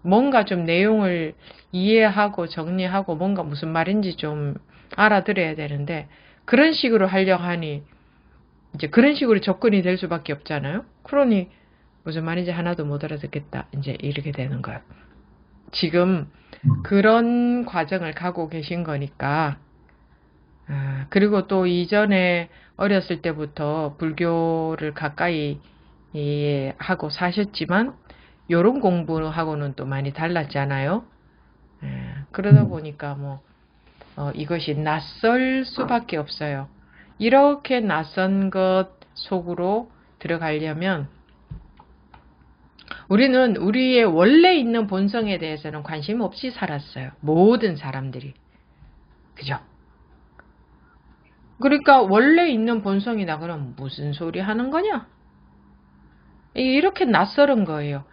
뭔가 좀 내용을 이해하고 정리하고 뭔가 무슨 말인지 좀 알아들어야 되는데 그런 식으로 하려고 하니 이제 그런 식으로 접근이 될 수밖에 없잖아요. 그러니 무슨 말인지 하나도 못 알아듣겠다. 이제 이렇게 되는 거예요. 지금 그런 과정을 가고 계신 거니까 그리고 또 이전에 어렸을 때부터 불교를 가까이 하고 사셨지만 요런 공부하고는 또 많이 달랐잖아요. 그러다 보니까 이것이 낯설 수밖에 없어요. 이렇게 낯선 것 속으로 들어가려면 우리는 우리의 원래 있는 본성에 대해서는 관심 없이 살았어요. 모든 사람들이. 그죠? 그러니까 원래 있는 본성이다 그러면 무슨 소리 하는 거냐? 이렇게 낯설은 거예요.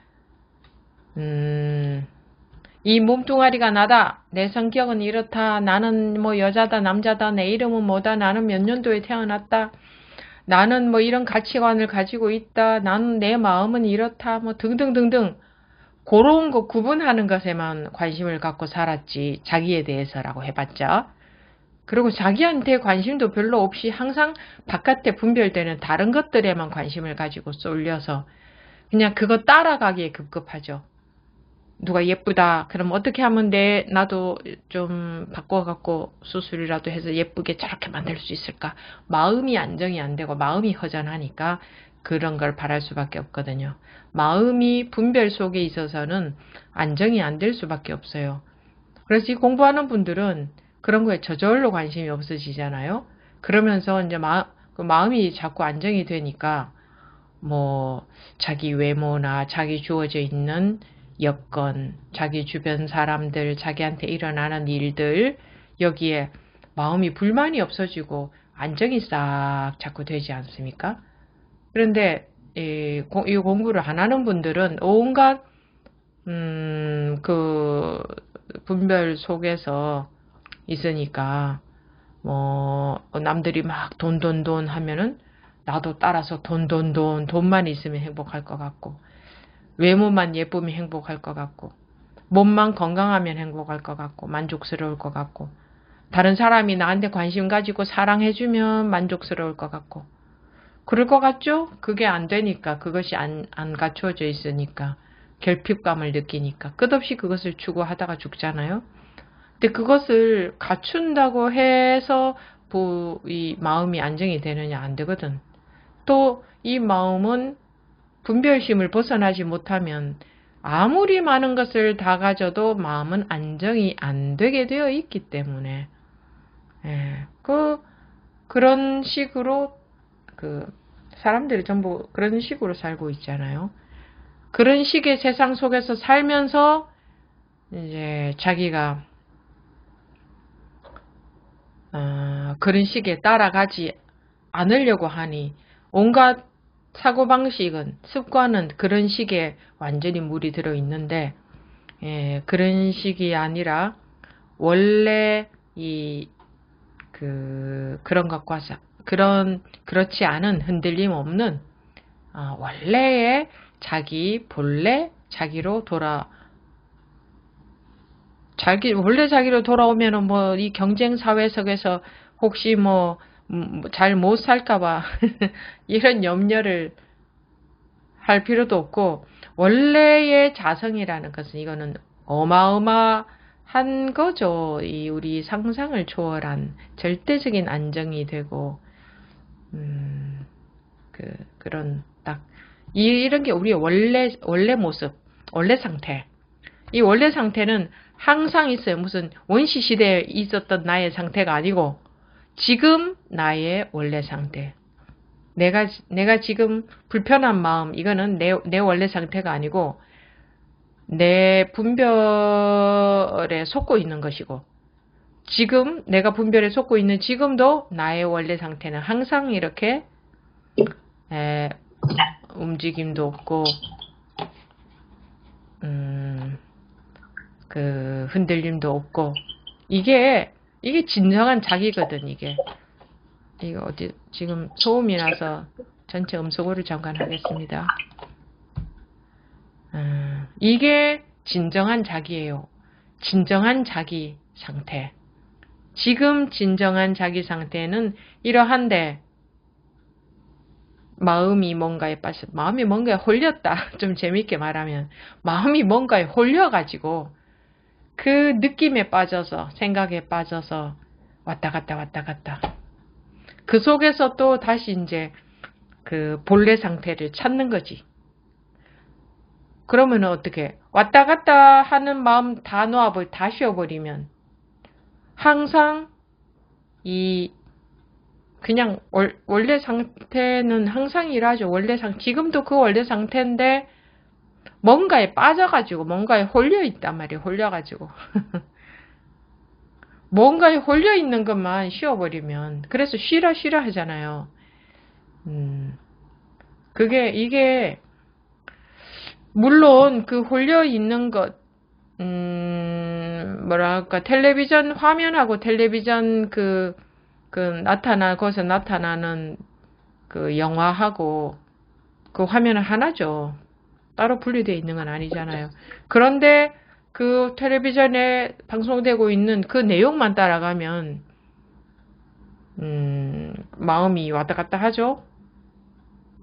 이 몸뚱아리가 나다. 내 성격은 이렇다. 나는 뭐 여자다 남자다. 내 이름은 뭐다. 나는 몇 년도에 태어났다. 나는 뭐 이런 가치관을 가지고 있다. 나는 내 마음은 이렇다. 뭐 등등등등. 그런 거 구분하는 것에만 관심을 갖고 살았지. 자기에 대해서라고 해봤자. 그리고 자기한테 관심도 별로 없이 항상 바깥에 분별되는 다른 것들에만 관심을 가지고 쏠려서 그냥 그거 따라가기에 급급하죠. 누가 예쁘다. 그럼 어떻게 하면 나도 좀 바꿔갖고 수술이라도 해서 예쁘게 저렇게 만들 수 있을까? 마음이 안정이 안 되고 마음이 허전하니까 그런 걸 바랄 수밖에 없거든요. 마음이 분별 속에 있어서는 안정이 안 될 수밖에 없어요. 그래서 이 공부하는 분들은 그런 거에 저절로 관심이 없어지잖아요. 그러면서 이제 마음이 자꾸 안정이 되니까 뭐 자기 외모나 자기 주어져 있는 여건, 자기 주변 사람들, 자기한테 일어나는 일들 여기에 마음이 불만이 없어지고 안정이 싹 자꾸 되지 않습니까? 그런데 이 공부를 안 하는 분들은 온갖 그 분별 속에서 있으니까 뭐 남들이 막 돈 하면은 나도 따라서 돈만 있으면 행복할 것 같고 외모만 예쁘면 행복할 것 같고 몸만 건강하면 행복할 것 같고 만족스러울 것 같고 다른 사람이 나한테 관심 가지고 사랑해주면 만족스러울 것 같고 그럴 것 같죠? 그게 안 되니까 그것이 안 갖추어져 있으니까 결핍감을 느끼니까 끝없이 그것을 추구하다가 죽잖아요. 근데 그것을 갖춘다고 해서 이 마음이 안정이 되느냐 안 되거든. 또 이 마음은 분별심을 벗어나지 못하면 아무리 많은 것을 다 가져도 마음은 안정이 안 되게 되어 있기 때문에 그런 식으로 사람들이 전부 그런 식으로 살고 있잖아요. 그런 식의 세상 속에서 살면서 이제 자기가 그런 식에 따라가지 않으려고 하니 온갖 사고방식은 습관은 그런 식에 완전히 물이 들어있는데 그런 식이 아니라 원래 그런 것과 그렇지 않은 흔들림 없는 원래의 본래 자기로 원래 자기로 돌아오면은 뭐 이 경쟁 사회 속에서 혹시 뭐 잘 못 살까봐 이런 염려를 할 필요도 없고 원래의 자성이라는 것은 이거는 어마어마한 거죠. 우리 상상을 초월한 절대적인 안정이 되고 그런 딱 이런 게 우리의 원래 모습, 원래 상태. 이 원래 상태는 항상 있어요. 무슨 원시 시대에 있었던 나의 상태가 아니고 지금 나의 원래 상태. 내가 지금 불편한 마음 이거는 내 원래 상태가 아니고 내 분별에 속고 있는 것이고 지금 내가 분별에 속고 있는 지금도 나의 원래 상태는 항상 이렇게 움직임도 없고 그 흔들림도 없고 이게 진정한 자기거든. 이거 어디 지금 소음이 나서 전체 음소거를 잠깐 하겠습니다. 이게 진정한 자기예요. 진정한 자기 상태. 지금 진정한 자기 상태는 이러한데 마음이 뭔가에 홀렸다. 좀 재밌게 말하면 마음이 뭔가에 홀려가지고 그 느낌에 빠져서 생각에 빠져서 왔다 갔다 그 속에서 또 다시 이제 그 본래 상태를 찾는 거지. 그러면 어떻게 왔다 갔다 하는 마음 다 쉬어버리면 항상 그냥 원래 상태는 항상 일하죠. 지금도 그 원래 상태인데 뭔가에 빠져가지고 뭔가에 홀려 있단 말이에요. 홀려가지고 뭔가에 홀려 있는 것만 쉬어버리면, 그래서 쉬라 하잖아요. 이게 물론 그 홀려 있는 것, 뭐랄까, 텔레비전 화면하고 텔레비전 거기서 나타나는 그 영화하고 그 화면은 하나죠. 따로 분리되어 있는 건 아니잖아요. 그런데 그 텔레비전에 방송되고 있는 그 내용만 따라가면, 마음이 왔다 갔다 하죠.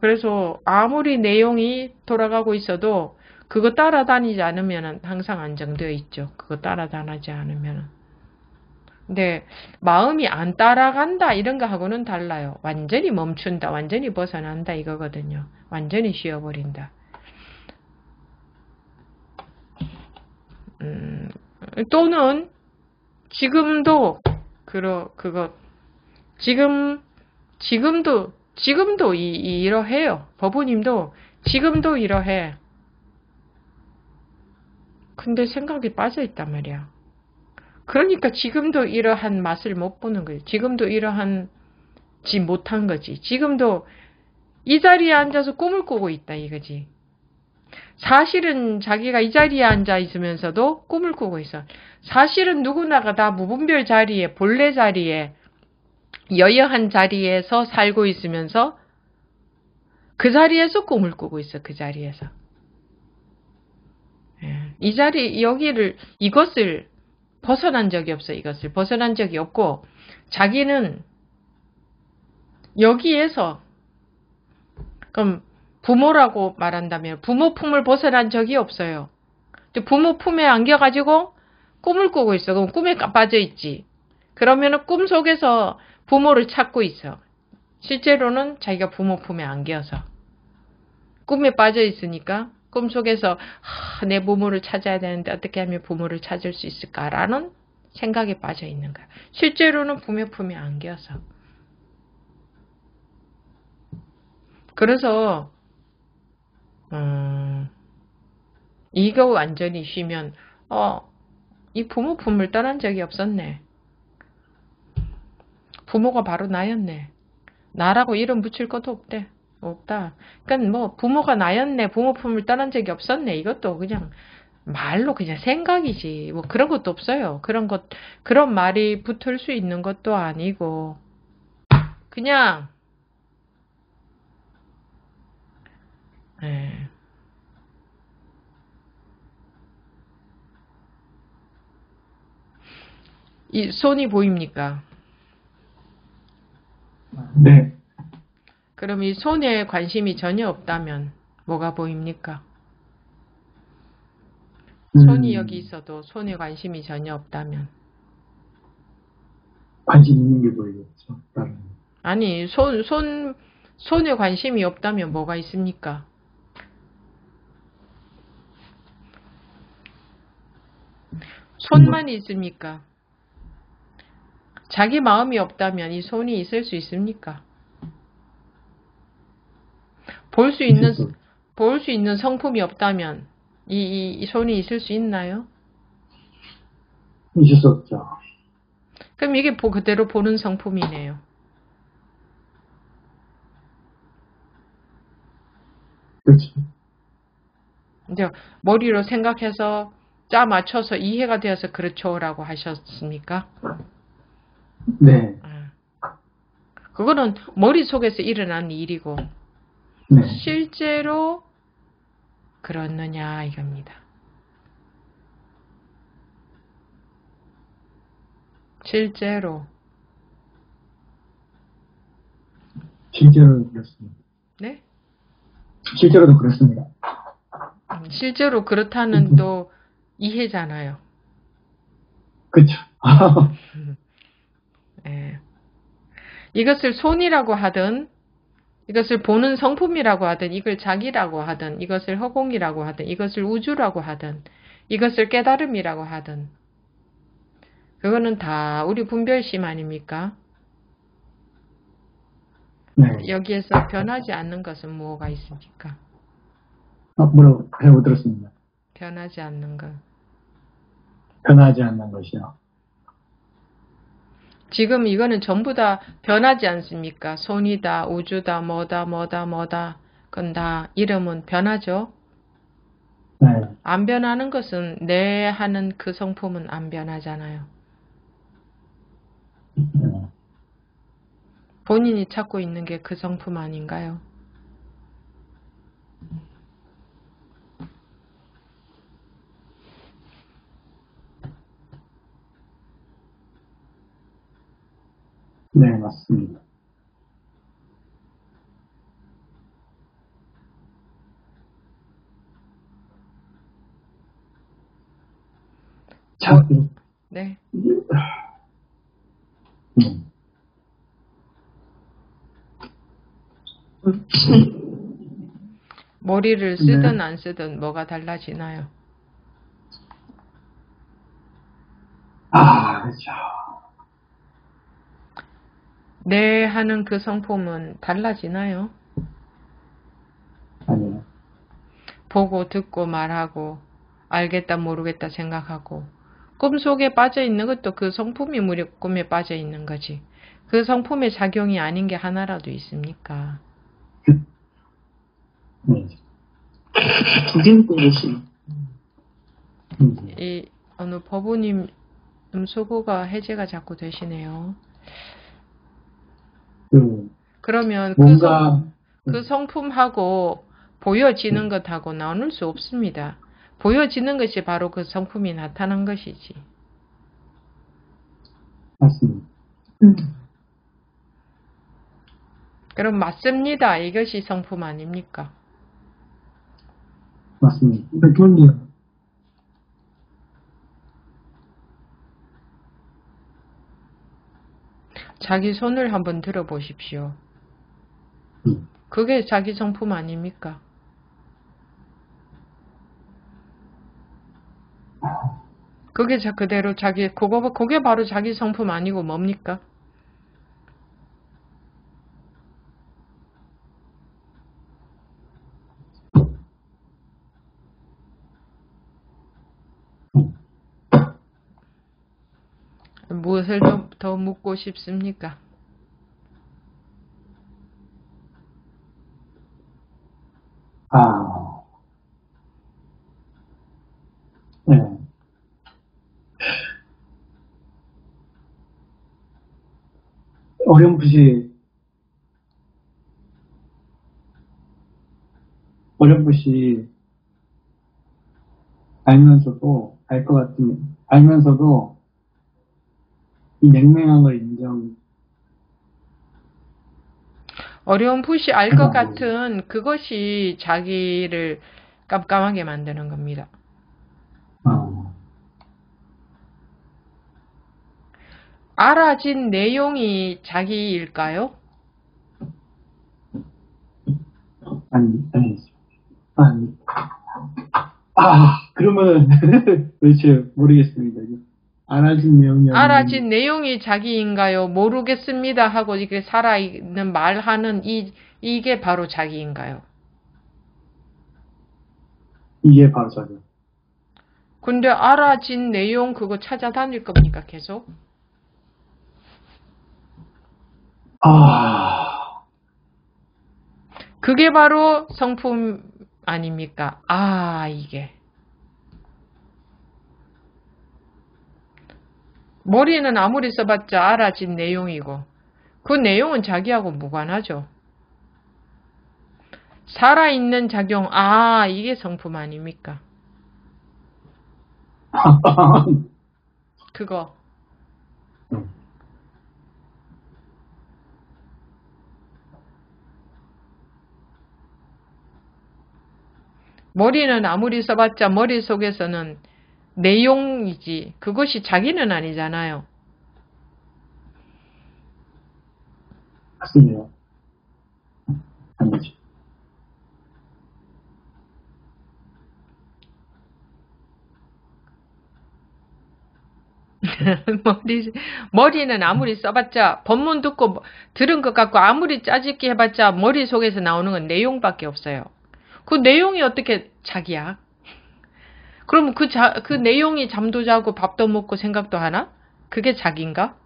그래서 아무리 내용이 돌아가고 있어도 그거 따라다니지 않으면 항상 안정되어 있죠. 그거 따라다니지 않으면. 근데 마음이 안 따라간다 이런 거하고는 달라요. 완전히 멈춘다, 완전히 벗어난다 이거거든요. 완전히 쉬어버린다. 또는 지금도 지금도 이러해요. 법부님도 지금도 이러해. 근데 생각이 빠져있단 말이야. 그러니까 지금도 이러한 맛을 못 보는 거지. 지금도 이러한지 못한 거지. 지금도 이 자리에 앉아서 꿈을 꾸고 있다 이거지. 사실은 자기가 이 자리에 앉아 있으면서도 꿈을 꾸고 있어. 사실은 누구나가 다 무분별 자리에, 본래 자리에, 여여한 자리에서 살고 있으면서 그 자리에서 꿈을 꾸고 있어. 그 자리에서. 이 자리, 이것을 벗어난 적이 없어. 이것을 벗어난 적이 없고, 자기는 여기에서, 그럼 부모라고 말한다면 부모 품을 벗어난 적이 없어요. 부모 품에 안겨가지고 꿈을 꾸고 있어. 그럼 꿈에 빠져있지. 그러면은 꿈 속에서 부모를 찾고 있어. 실제로는 자기가 부모 품에 안겨서. 꿈에 빠져있으니까 꿈속에서 내 부모를 찾아야 되는데 어떻게 하면 부모를 찾을 수 있을까라는 생각에 빠져있는 거야. 실제로는 부모 품에 안겨서. 그래서 이거 완전히 쉬면 이 부모 품을 떠난 적이 없었네. 부모가 바로 나였네. 나라고 이름 붙일 것도 없다. 그러니까 뭐 부모가 나였네. 부모 품을 떠난 적이 없었네. 이것도 그냥 말로 그냥 생각이지. 뭐 그런 것도 없어요. 그런 말이 붙을 수 있는 것도 아니고 그냥 이 손이 보입니까? 네. 그럼 이 손에 관심이 전혀 없다면 뭐가 보입니까? 손이 여기 있어도 손에 관심이 전혀 없다면. 관심 있는 게 보이겠죠. 아니, 손에 관심이 없다면 뭐가 있습니까? 손만 있습니까? 자기 마음이 없다면 이 손이 있을 수 있습니까? 볼 수 있는 성품이 없다면 이 손이 있을 수 있나요? 있을 수 없죠. 그럼 이게 그대로 보는 성품이네요. 그렇죠. 이제 머리로 생각해서 짜 맞춰서 이해가 되어서 그렇죠라고 하셨습니까? 네. 그거는 머릿속에서 일어난 일이고 네. 실제로 그렇느냐 이겁니다. 실제로는 그렇습니다. 네? 실제로도 그렇습니다. 실제로 그렇다는 또 이해잖아요. 그렇죠. 네. 이것을 손이라고 하든 이것을 보는 성품이라고 하든 이걸 자기라고 하든 이것을 허공이라고 하든 이것을 우주라고 하든 이것을 깨달음이라고 하든 그거는 다 우리 분별심 아닙니까? 네. 여기에서 변하지 않는 것은 뭐가 있습니까? 뭐라고 잘못 들었습니다. 변하지 않는 것. 변하지 않는 것이요. 지금 이거는 전부 다 변하지 않습니까? 손이다, 우주다, 뭐다. 그건 다 이름은 변하죠? 네. 안 변하는 것은 내 하는 그 성품은 안 변하잖아요. 본인이 찾고 있는 게 그 성품 아닌가요? 네, 맞습니다. 자, 네. 머리를 쓰든 안 쓰든 뭐가 달라지나요? 그렇죠. 내 하는 그 성품은 달라지나요? 아니요. 보고 듣고 말하고 알겠다 모르겠다 생각하고 꿈속에 빠져 있는 것도 그 성품이 우리 꿈에 빠져 있는 거지. 그 성품의 작용이 아닌 게 하나라도 있습니까? 네. 이 어느 법우님 음소거가 해제가 자꾸 되시네요. 그러면 뭔가 그 성품하고 보여지는 것하고 나눌 수 없습니다. 보여지는 것이 바로 그 성품이 나타난 것이지. 맞습니다. 그럼 맞습니다. 이것이 성품 아닙니까? 맞습니다. 그런데요. 자기 손을 한번 들어보십시오. 그게 자기 성품 아닙니까? 그게 그대로 그게 바로 자기 성품 아니고 뭡니까? 무엇을 더 묻고 싶습니까? 네. 어렴풋이 알면서도 이 맹맹한 걸 어렴풋이 알 것 같은 그것이 자기를 깜깜하게 만드는 겁니다. 알아진 내용이 자기일까요? 아니죠. 그러면 도대체 모르겠습니다. 알아진 내용이 자기인가요? 모르겠습니다 하고 이렇게 살아있는 말하는 이게 바로 자기인가요? 이게 바로 자기요. 근데 알아진 내용 그거 찾아다닐 겁니까 계속? 그게 바로 성품 아닙니까? 이게. 머리는 아무리 써봤자 알아진 내용이고 그 내용은 자기하고 무관하죠. 살아있는 작용, 이게 성품 아닙니까? 그거. 머리는 아무리 써봤자 머릿속에서는 내용이지 그것이 자기는 아니잖아요. 맞습니다. 아니죠. 머리는 아무리 써봤자 법문 듣고 들은 것 같고 아무리 짜집기 해봤자 머릿속에서 나오는 건 내용밖에 없어요. 그 내용이 어떻게 자기야? 그럼 그 내용이 잠도 자고 밥도 먹고 생각도 하나? 그게 자기인가?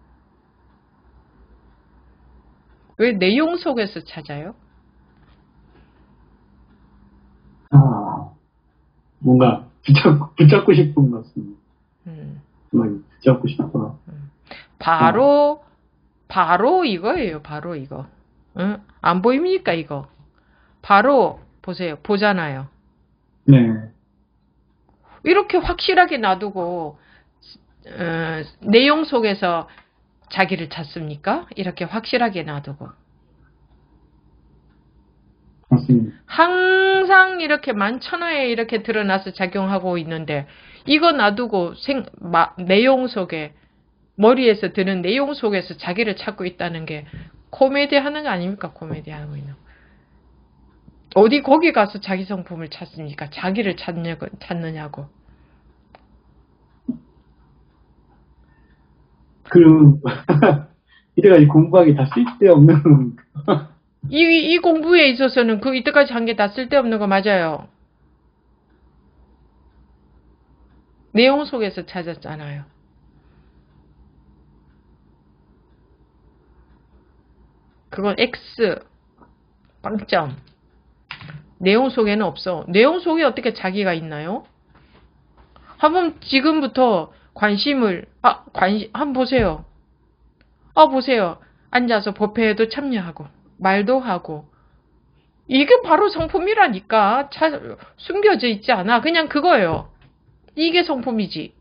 왜 내용 속에서 찾아요? 뭔가 붙잡고 싶은 것 같습니다. 정말 붙잡고 싶어. 바로 이거예요. 바로 이거. 응? 안 보입니까 이거? 바로 보세요. 보잖아요. 네. 이렇게 확실하게 놔두고 내용 속에서 자기를 찾습니까? 이렇게 확실하게 놔두고. 맞습니다. 항상 이렇게 만천하에 이렇게 드러나서 작용하고 있는데 이거 놔두고 내용 속에 머리에서 드는 내용 속에서 자기를 찾고 있다는 게 코미디 하는 거 아닙니까? 코미디 하고 있는. 어디 거기 가서 자기 성품을 찾습니까? 자기를 찾느냐고. 이때까지 공부하기 다 쓸데없는 이 공부에 있어서는 그 이때까지 한 게 다 쓸데없는 거 맞아요. 내용 속에서 찾았잖아요. 그건 X 빵점. 내용 속에는 없어. 내용 속에 어떻게 자기가 있나요? 한번 지금부터 관심을 한번 보세요. 보세요. 앉아서 법회에도 참여하고 말도 하고 이게 바로 성품이라니까. 숨겨져 있지 않아. 그냥 그거예요. 이게 성품이지.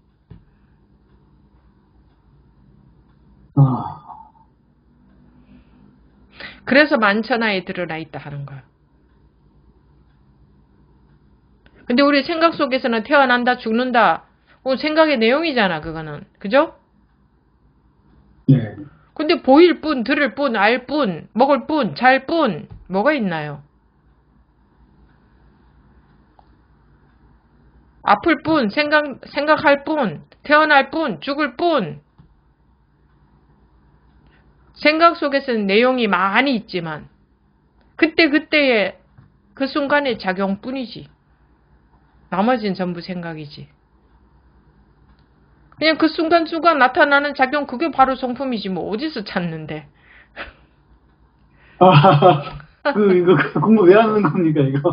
그래서 만천하에 드러나 있다 하는 거야. 근데 우리 생각 속에서는 태어난다, 죽는다. 생각의 내용이잖아, 그거는. 그죠? 네. 근데 보일 뿐, 들을 뿐, 알 뿐, 먹을 뿐, 잘 뿐, 뭐가 있나요? 아플 뿐, 생각할 뿐, 태어날 뿐, 죽을 뿐. 생각 속에서는 내용이 많이 있지만, 그때의 그 순간의 작용뿐이지. 나머지는 전부 생각이지. 그냥 그 순간순간 나타나는 작용, 그게 바로 성품이지. 뭐, 어디서 찾는데. 이거 공부 왜 하는 겁니까, 이거?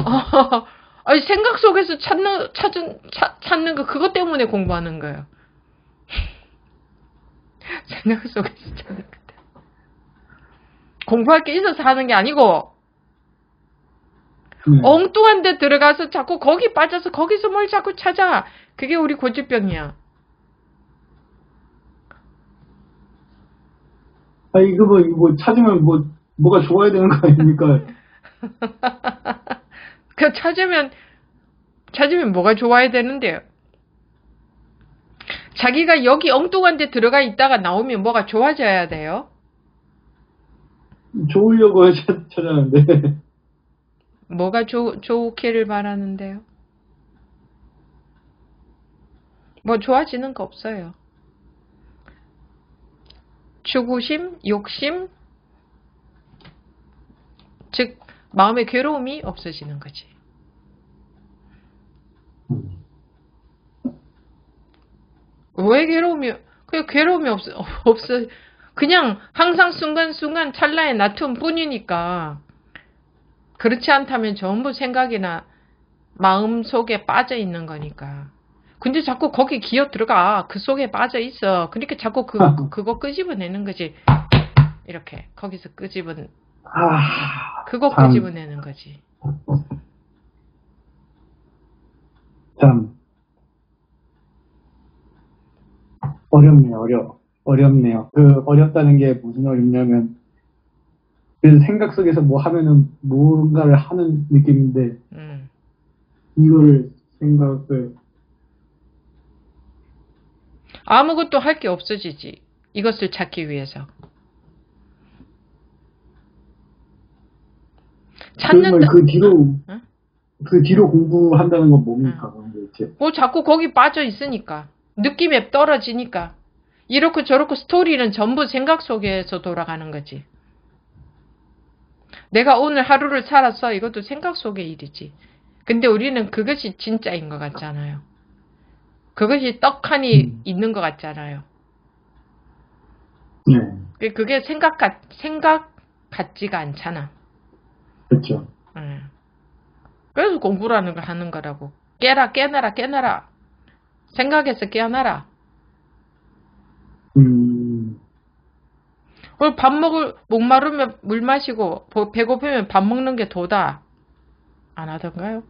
아니, 생각 속에서 찾는 거, 그것 때문에 공부하는 거예요. 생각 속에서 찾는 거. 공부할 게 있어서 하는 게 아니고, 엉뚱한 데 들어가서 자꾸 거기 빠져서 거기서 뭘 자꾸 찾아. 그게 우리 고질병이야. 이거 뭐 찾으면 뭐가 좋아야 되는 거 아닙니까? 그 찾으면 뭐가 좋아야 되는데요? 자기가 여기 엉뚱한 데 들어가 있다가 나오면 뭐가 좋아져야 돼요? 좋으려고 찾았는데. 뭐가 좋기를 바라는데요? 뭐 좋아지는 거 없어요. 추구심, 욕심, 즉 마음의 괴로움이 없어지는 거지. 왜 괴로움이 없어. 그냥 항상 순간순간 찰나의 나툼 뿐이니까. 그렇지 않다면 전부 생각이나 마음 속에 빠져 있는 거니까. 근데 자꾸 거기 기어 들어가. 그 속에 빠져 있어. 그러니까 자꾸 그거 끄집어내는 거지. 이렇게 거기서 그거 끄집어내는 거지. 참 어렵네요. 그 어렵다는 게 무슨 어렵냐면 그래서 생각 속에서 뭐 하면은 뭔가를 하는 느낌인데 이거를 생각을 아무것도 할 게 없어지지. 이것을 찾기 위해서. 찾는다. 그 뒤로 공부한다는 건 뭡니까? 뭐 자꾸 거기 빠져 있으니까. 느낌에 떨어지니까. 이렇고 저렇고 스토리는 전부 생각 속에서 돌아가는 거지. 내가 오늘 하루를 살았어. 이것도 생각 속의 일이지. 근데 우리는 그것이 진짜인 것 같잖아요. 그것이 떡하니 있는 것 같잖아요. 그게 생각 같지가 않잖아. 그렇죠. 그래서 공부라는 걸 하는 거라고. 깨어나라. 생각해서 깨어나라. 목마르면 물 마시고, 배고프면 밥 먹는 게 도다. 안 하던가요?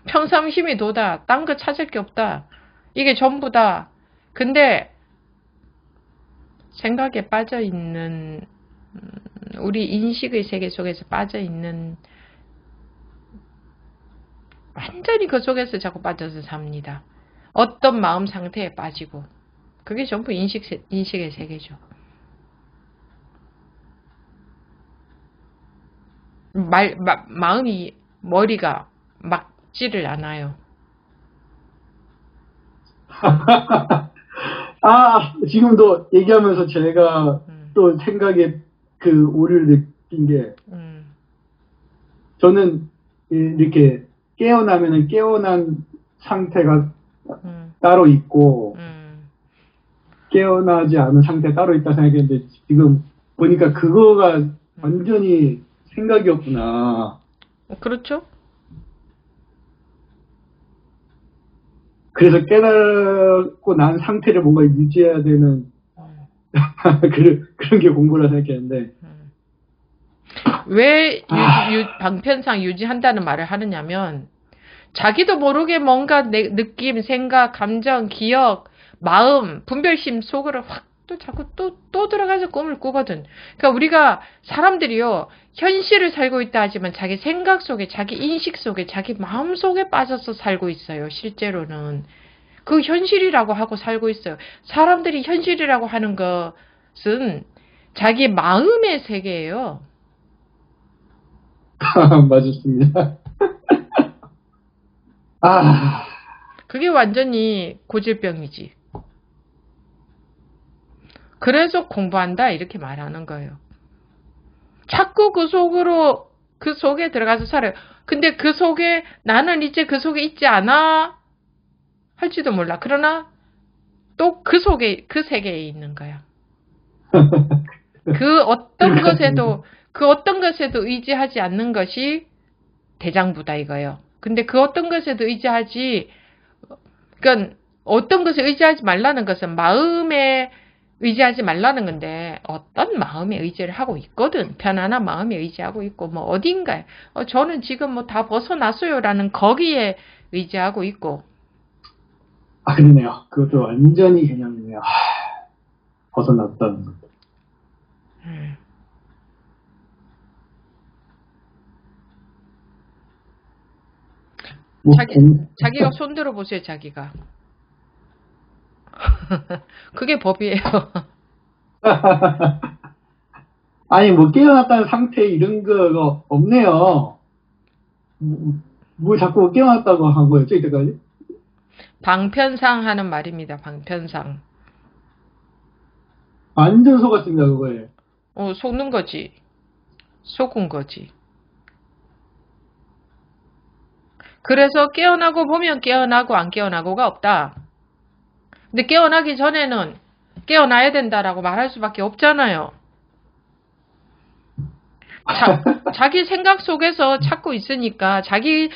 평상심이 도다. 딴 거 찾을 게 없다. 이게 전부다. 근데, 생각에 빠져있는, 우리 인식의 세계 속에서 빠져있는, 완전히 그 속에서 자꾸 빠져서 삽니다. 어떤 마음 상태에 빠지고. 그게 전부 인식의 세계죠. 마음이, 머리가 막지를 않아요. 지금도 얘기하면서 제가 또 생각에 그 오류를 느낀 게, 저는 이렇게 깨어나면은 깨어난 상태가 따로 있고, 깨어나지 않은 상태 따로 있다 생각했는데, 지금 보니까 그거가 완전히 생각이었구나. 그렇죠? 그래서 깨닫고 난 상태를 뭔가 유지해야 되는 그런 게 공부라 생각했는데, 왜 방편상 유지한다는 말을 하느냐면, 자기도 모르게 뭔가 느낌, 생각, 감정, 기억, 마음, 분별심 속으로 확 또 자꾸 또 들어가서 꿈을 꾸거든. 그러니까 우리가 사람들이요, 현실을 살고 있다 하지만 자기 생각 속에, 자기 인식 속에, 자기 마음 속에 빠져서 살고 있어요. 실제로는. 그 현실이라고 하고 살고 있어요. 사람들이 현실이라고 하는 것은 자기 마음의 세계예요. 맞았습니다. 그게 완전히 고질병이지. 그래서 공부한다 이렇게 말하는 거예요. 자꾸 그 속에 들어가서 살아요. 근데 그 속에 나는 이제 그 속에 있지 않아 할지도 몰라. 그러나 또 그 속에 그 세계에 있는 거야. 그 어떤 것에도 의지하지 않는 것이 대장부다 이거예요. 근데 그 어떤 것에도 그러니까 어떤 것에 의지하지 말라는 것은 마음에 의지하지 말라는 건데, 어떤 마음에 의지를 하고 있거든. 편안한 마음에 의지하고 있고, 뭐 어딘가에 저는 지금 뭐 다 벗어났어요 라는 거기에 의지하고 있고. 그러네요. 그것도 완전히 개념이네요. 벗어났다는 것. 자기가 손들어 보세요, 자기가. 그게 법이에요. 아니, 뭐, 깨어났다는 상태 이런 거 없네요. 뭐 자꾸 깨어났다고 한 거였죠, 이때까지? 방편상 하는 말입니다, 방편상. 완전 속았습니다, 그거에. 속는 거지. 속은 거지. 그래서 깨어나고 보면 깨어나고 안 깨어나고가 없다. 근데 깨어나기 전에는 깨어나야 된다라고 말할 수밖에 없잖아요. 자기 생각 속에서 찾고 있으니까 자기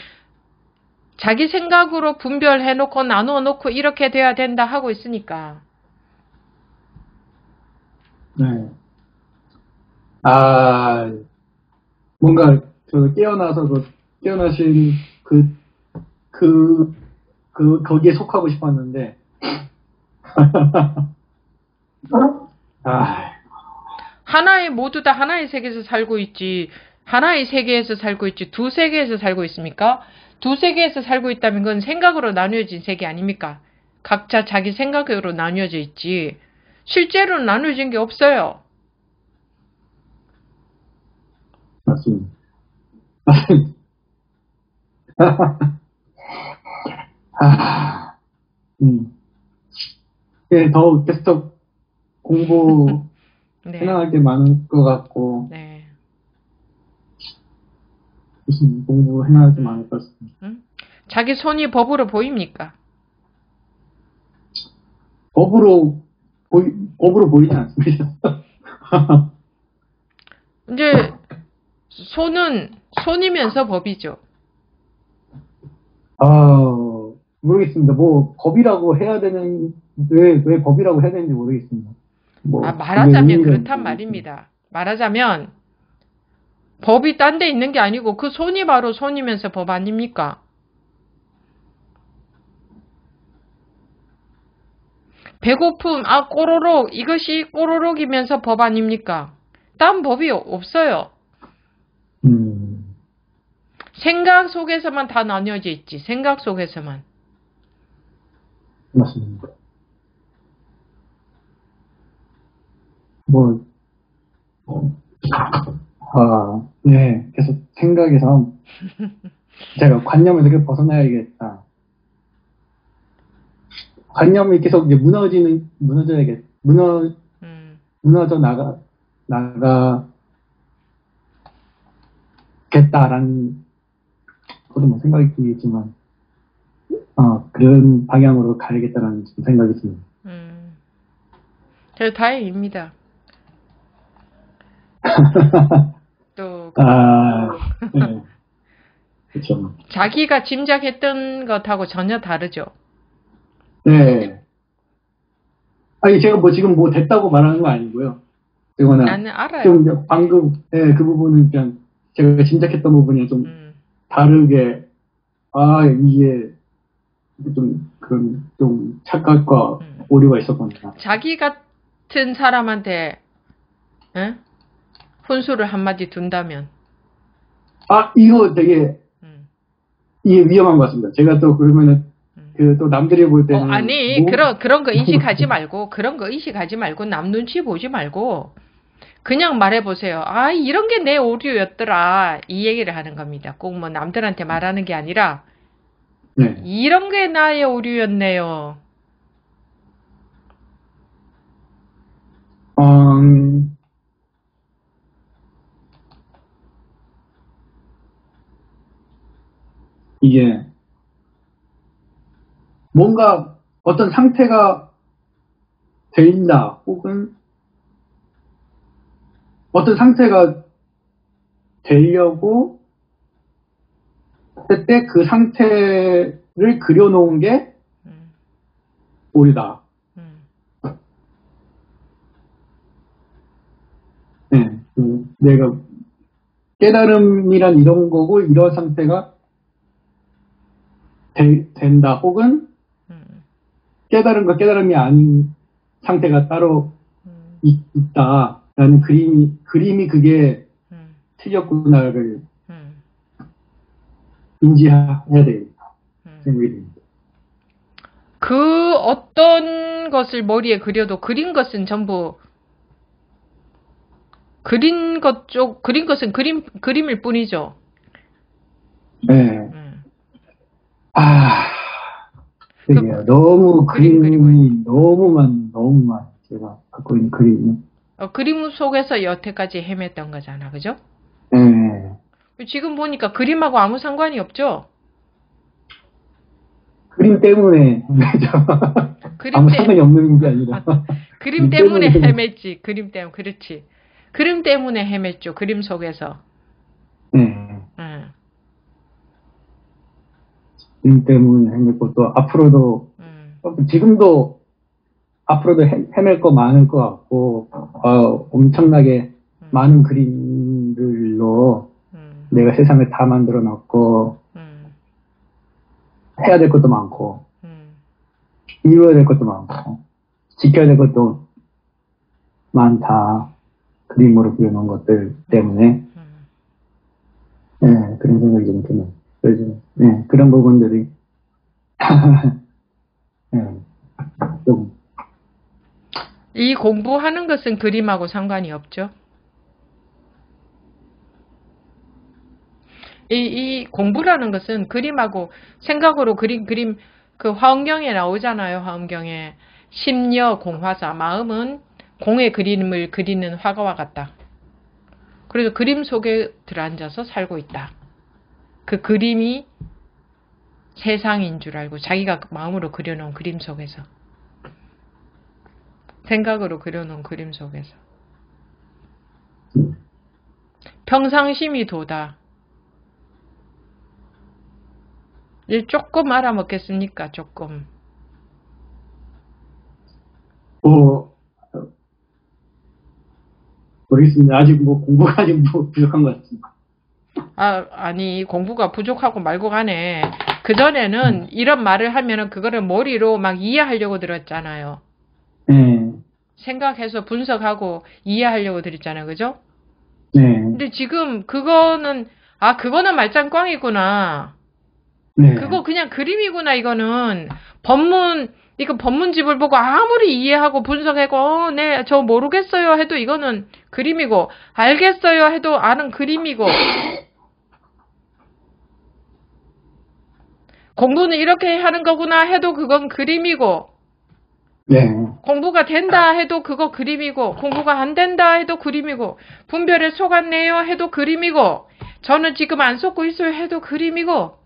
생각으로 분별해놓고 나누어놓고 이렇게 돼야 된다 하고 있으니까. 네. 뭔가 저 깨어나신 거기에 속하고 싶었는데. 모두 다 하나의 세계에서 살고 있지. 하나의 세계에서 살고 있지. 두 세계에서 살고 있습니까? 두 세계에서 살고 있다면 그건 생각으로 나뉘어진 세계 아닙니까? 각자 자기 생각으로 나뉘어져 있지. 실제로는 나뉘어진 게 없어요. 맞습니다. 예, 더 계속 공부 네. 해나갈 게 많을 것 같고, 네. 무슨 공부 해나갈 게 많을 것 같습니다. 자기 손이 법으로 보입니까? 법으로 보이지 않습니다. 이제 손은 손이면서 법이죠. 모르겠습니다. 뭐 법이라고 해야 되는 왜 법이라고 해야 되는지 모르겠습니다. 뭐 말하자면 그렇단 말입니다. 말하자면 법이 딴 데 있는 게 아니고 그 손이 바로 손이면서 법 아닙니까? 배고픔, 꼬로록, 이것이 꼬로록이면서 법 아닙니까? 딴 법이 없어요. 생각 속에서만 다 나뉘어져 있지. 생각 속에서만. 맞습니다. 네, 계속 생각에서 제가 관념을 되게 벗어나야겠다. 관념이 계속 이제 무너져 나가겠다라는 저도 뭐 생각이 들겠지만, 그런 방향으로 가야겠다라는 생각이 듭니다. 저 다행입니다. 또, 네. 그렇죠. 자기가 짐작했던 것하고 전혀 다르죠. 네. 아니, 제가 지금 됐다고 말하는 거 아니고요. 나는 알아요. 좀 방금, 네, 그 부분은 그냥 제가 짐작했던 부분이 좀 다르게, 이게 좀 착각과 오류가 있었구나. 자기 같은 사람한테, 훈수를 한마디 둔다면. 이거 되게, 이게 위험한 것 같습니다. 제가 또 그러면은, 또 남들이 볼 때는. 그런 거 의식하지 말고, 남 눈치 보지 말고, 그냥 말해보세요. 이런 게 내 오류였더라. 이 얘기를 하는 겁니다. 꼭 뭐 남들한테 말하는 게 아니라, 네. 이런 게 나의 오류였네요. 이게, 뭔가 어떤 상태가 된다, 혹은 어떤 상태가 되려고 그때 그 상태를 그려놓은 게 오류다. 네, 내가 깨달음이란 이런 거고 이런 상태가 된다, 혹은 깨달음과 깨달음이 아닌 상태가 따로 있다라는 그림이 그게 틀렸구나를 인지해야 되겠다 생각이 듭니다. 그 어떤 것을 머리에 그려도 그린 것은 전부 그린 것은 그림일 뿐이죠. 네. 되게 너무 그림이 너무만 제가 갖고 있는 그림이. 그림 속에서 여태까지 헤맸던 거잖아, 그죠? 네. 지금 보니까 그림하고 아무 상관이 없죠? 그림 때문에 아무 상관이 없는 게 아니라. 그림 때문에 헤맸지. 그림 때문에, 그렇지. 그림 때문에 헤맸죠. 그림 속에서. 그림 때문에 헤맸고, 또 앞으로도, 지금도 앞으로도 헤맬 거 많을 것 같고, 엄청나게 많은 그림들로 내가 세상을 다 만들어 놨고, 해야 될 것도 많고, 이루어야 될 것도 많고, 지켜야 될 것도 많다. 그림으로 그려놓은 것들 때문에. 네, 그런 생각이 좀 드네요. 그래서, 네, 그런 부분들이, 네, 좀. 이 공부하는 것은 그림하고 상관이 없죠. 이 공부라는 것은 그림하고 생각으로 그림, 그 화엄경에 나오잖아요, 화엄경에. 심려 공화사. 마음은 공의 그림을 그리는 화가와 같다. 그래서 그림 속에 들어앉아서 살고 있다. 그 그림이 세상인 줄 알고 자기가 마음으로 그려놓은 그림 속에서, 생각으로 그려놓은 그림 속에서. 평상심이 도다. 조금 알아먹겠습니까? 조금. 모르겠습니다. 아직 공부가 아직 부족한 것 같습니다. 아니, 공부가 부족하고 말고 가네. 그전에는 이런 말을 하면은 그거를 머리로 막 이해하려고 들었잖아요. 생각해서 분석하고 이해하려고 들었잖아요. 그죠? 근데 지금 그거는 말짱꽝이구나. 그거 그냥 그림이구나. 이거는 이거 법문집을 보고 아무리 이해하고 분석하고, 네, 저 모르겠어요 해도 이거는 그림이고, 알겠어요 해도 아는 그림이고, 공부는 이렇게 하는 거구나 해도 그건 그림이고, 공부가 된다 해도 그거 그림이고, 공부가 안 된다 해도 그림이고, 분별에 속았네요 해도 그림이고, 저는 지금 안 속고 있어요 해도 그림이고,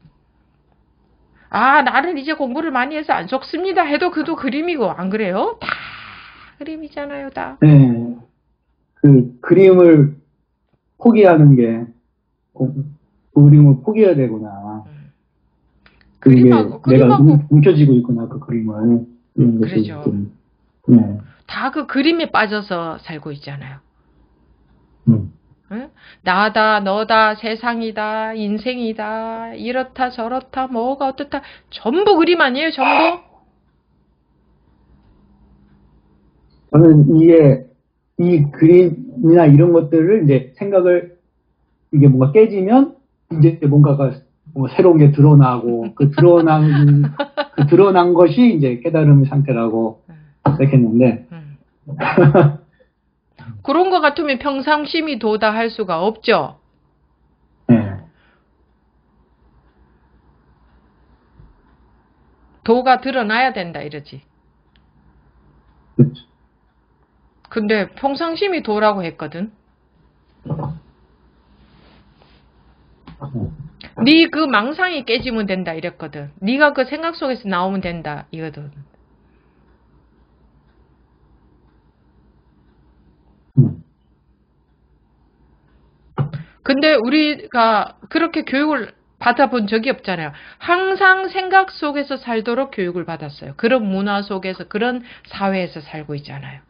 나는 이제 공부를 많이 해서 안 속습니다 해도 그도 그림이고, 안 그래요? 다 그림이잖아요, 다. 그 그림을 포기하는 게, 그 그림을 포기해야 되구나. 내가 움켜쥐고 있구나, 그 그림을. 그러죠. 다 그 그림에 빠져서 살고 있잖아요. 응? 나다, 너다, 세상이다, 인생이다, 이렇다, 저렇다, 뭐가 어떻다, 전부 그림 아니에요, 전부? 저는 이 그림이나 이런 것들을 이제 생각을, 이게 뭔가 깨지면, 이제 뭔가가 새로운 게 드러나고, 그 드러난 것이 이제 깨달음의 상태라고 생각했는데, 그런 것 같으면 평상심이 도다 할 수가 없죠. 도가 드러나야 된다 이러지. 그렇죠. 근데 평상심이 도라고 했거든. 네 그 망상이 깨지면 된다 이랬거든. 네가 그 생각 속에서 나오면 된다 이거든. 근데 우리가 그렇게 교육을 받아본 적이 없잖아요. 항상 생각 속에서 살도록 교육을 받았어요. 그런 문화 속에서, 그런 사회에서 살고 있잖아요.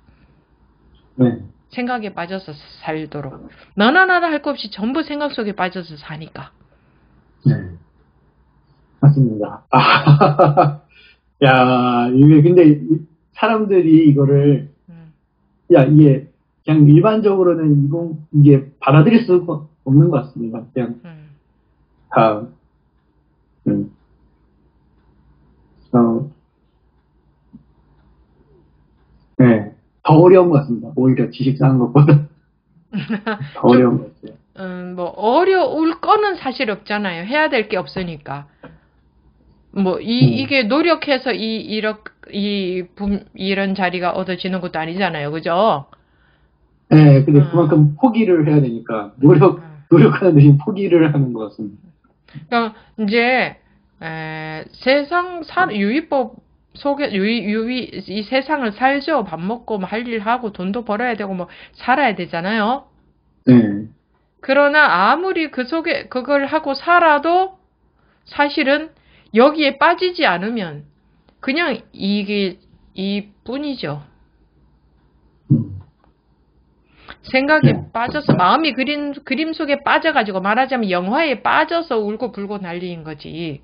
생각에 빠져서 살도록. 너나 나나 할 것 없이 전부 생각 속에 빠져서 사니까. 맞습니다. 야, 이게 근데 사람들이 이거를, 이게 그냥 일반적으로는 이게 받아들일 수가 없는 것 같습니다. 그냥 다, 더 어려운 것 같습니다. 오히려 지식 쌓는 것보다 더 어려운 것 같아요. 뭐 어려울 거는 사실 없잖아요. 해야 될 게 없으니까. 뭐 이게 노력해서 이런 자리가 얻어지는 것도 아니잖아요. 그죠? 네, 근데 그만큼 포기를 해야 되니까 노력하는 대신 포기를 하는 것 같습니다. 그러니까 이제 세상 유의법 속에 이 세상을 살죠. 밥 먹고 뭐 할 일 하고 돈도 벌어야 되고 뭐 살아야 되잖아요. 그러나 아무리 그 속에 그걸 하고 살아도 사실은 여기에 빠지지 않으면 그냥 이게 이뿐이죠. 생각에 빠져서 마음이 그림 속에 빠져가지고 말하자면 영화에 빠져서 울고 불고 난리인 거지.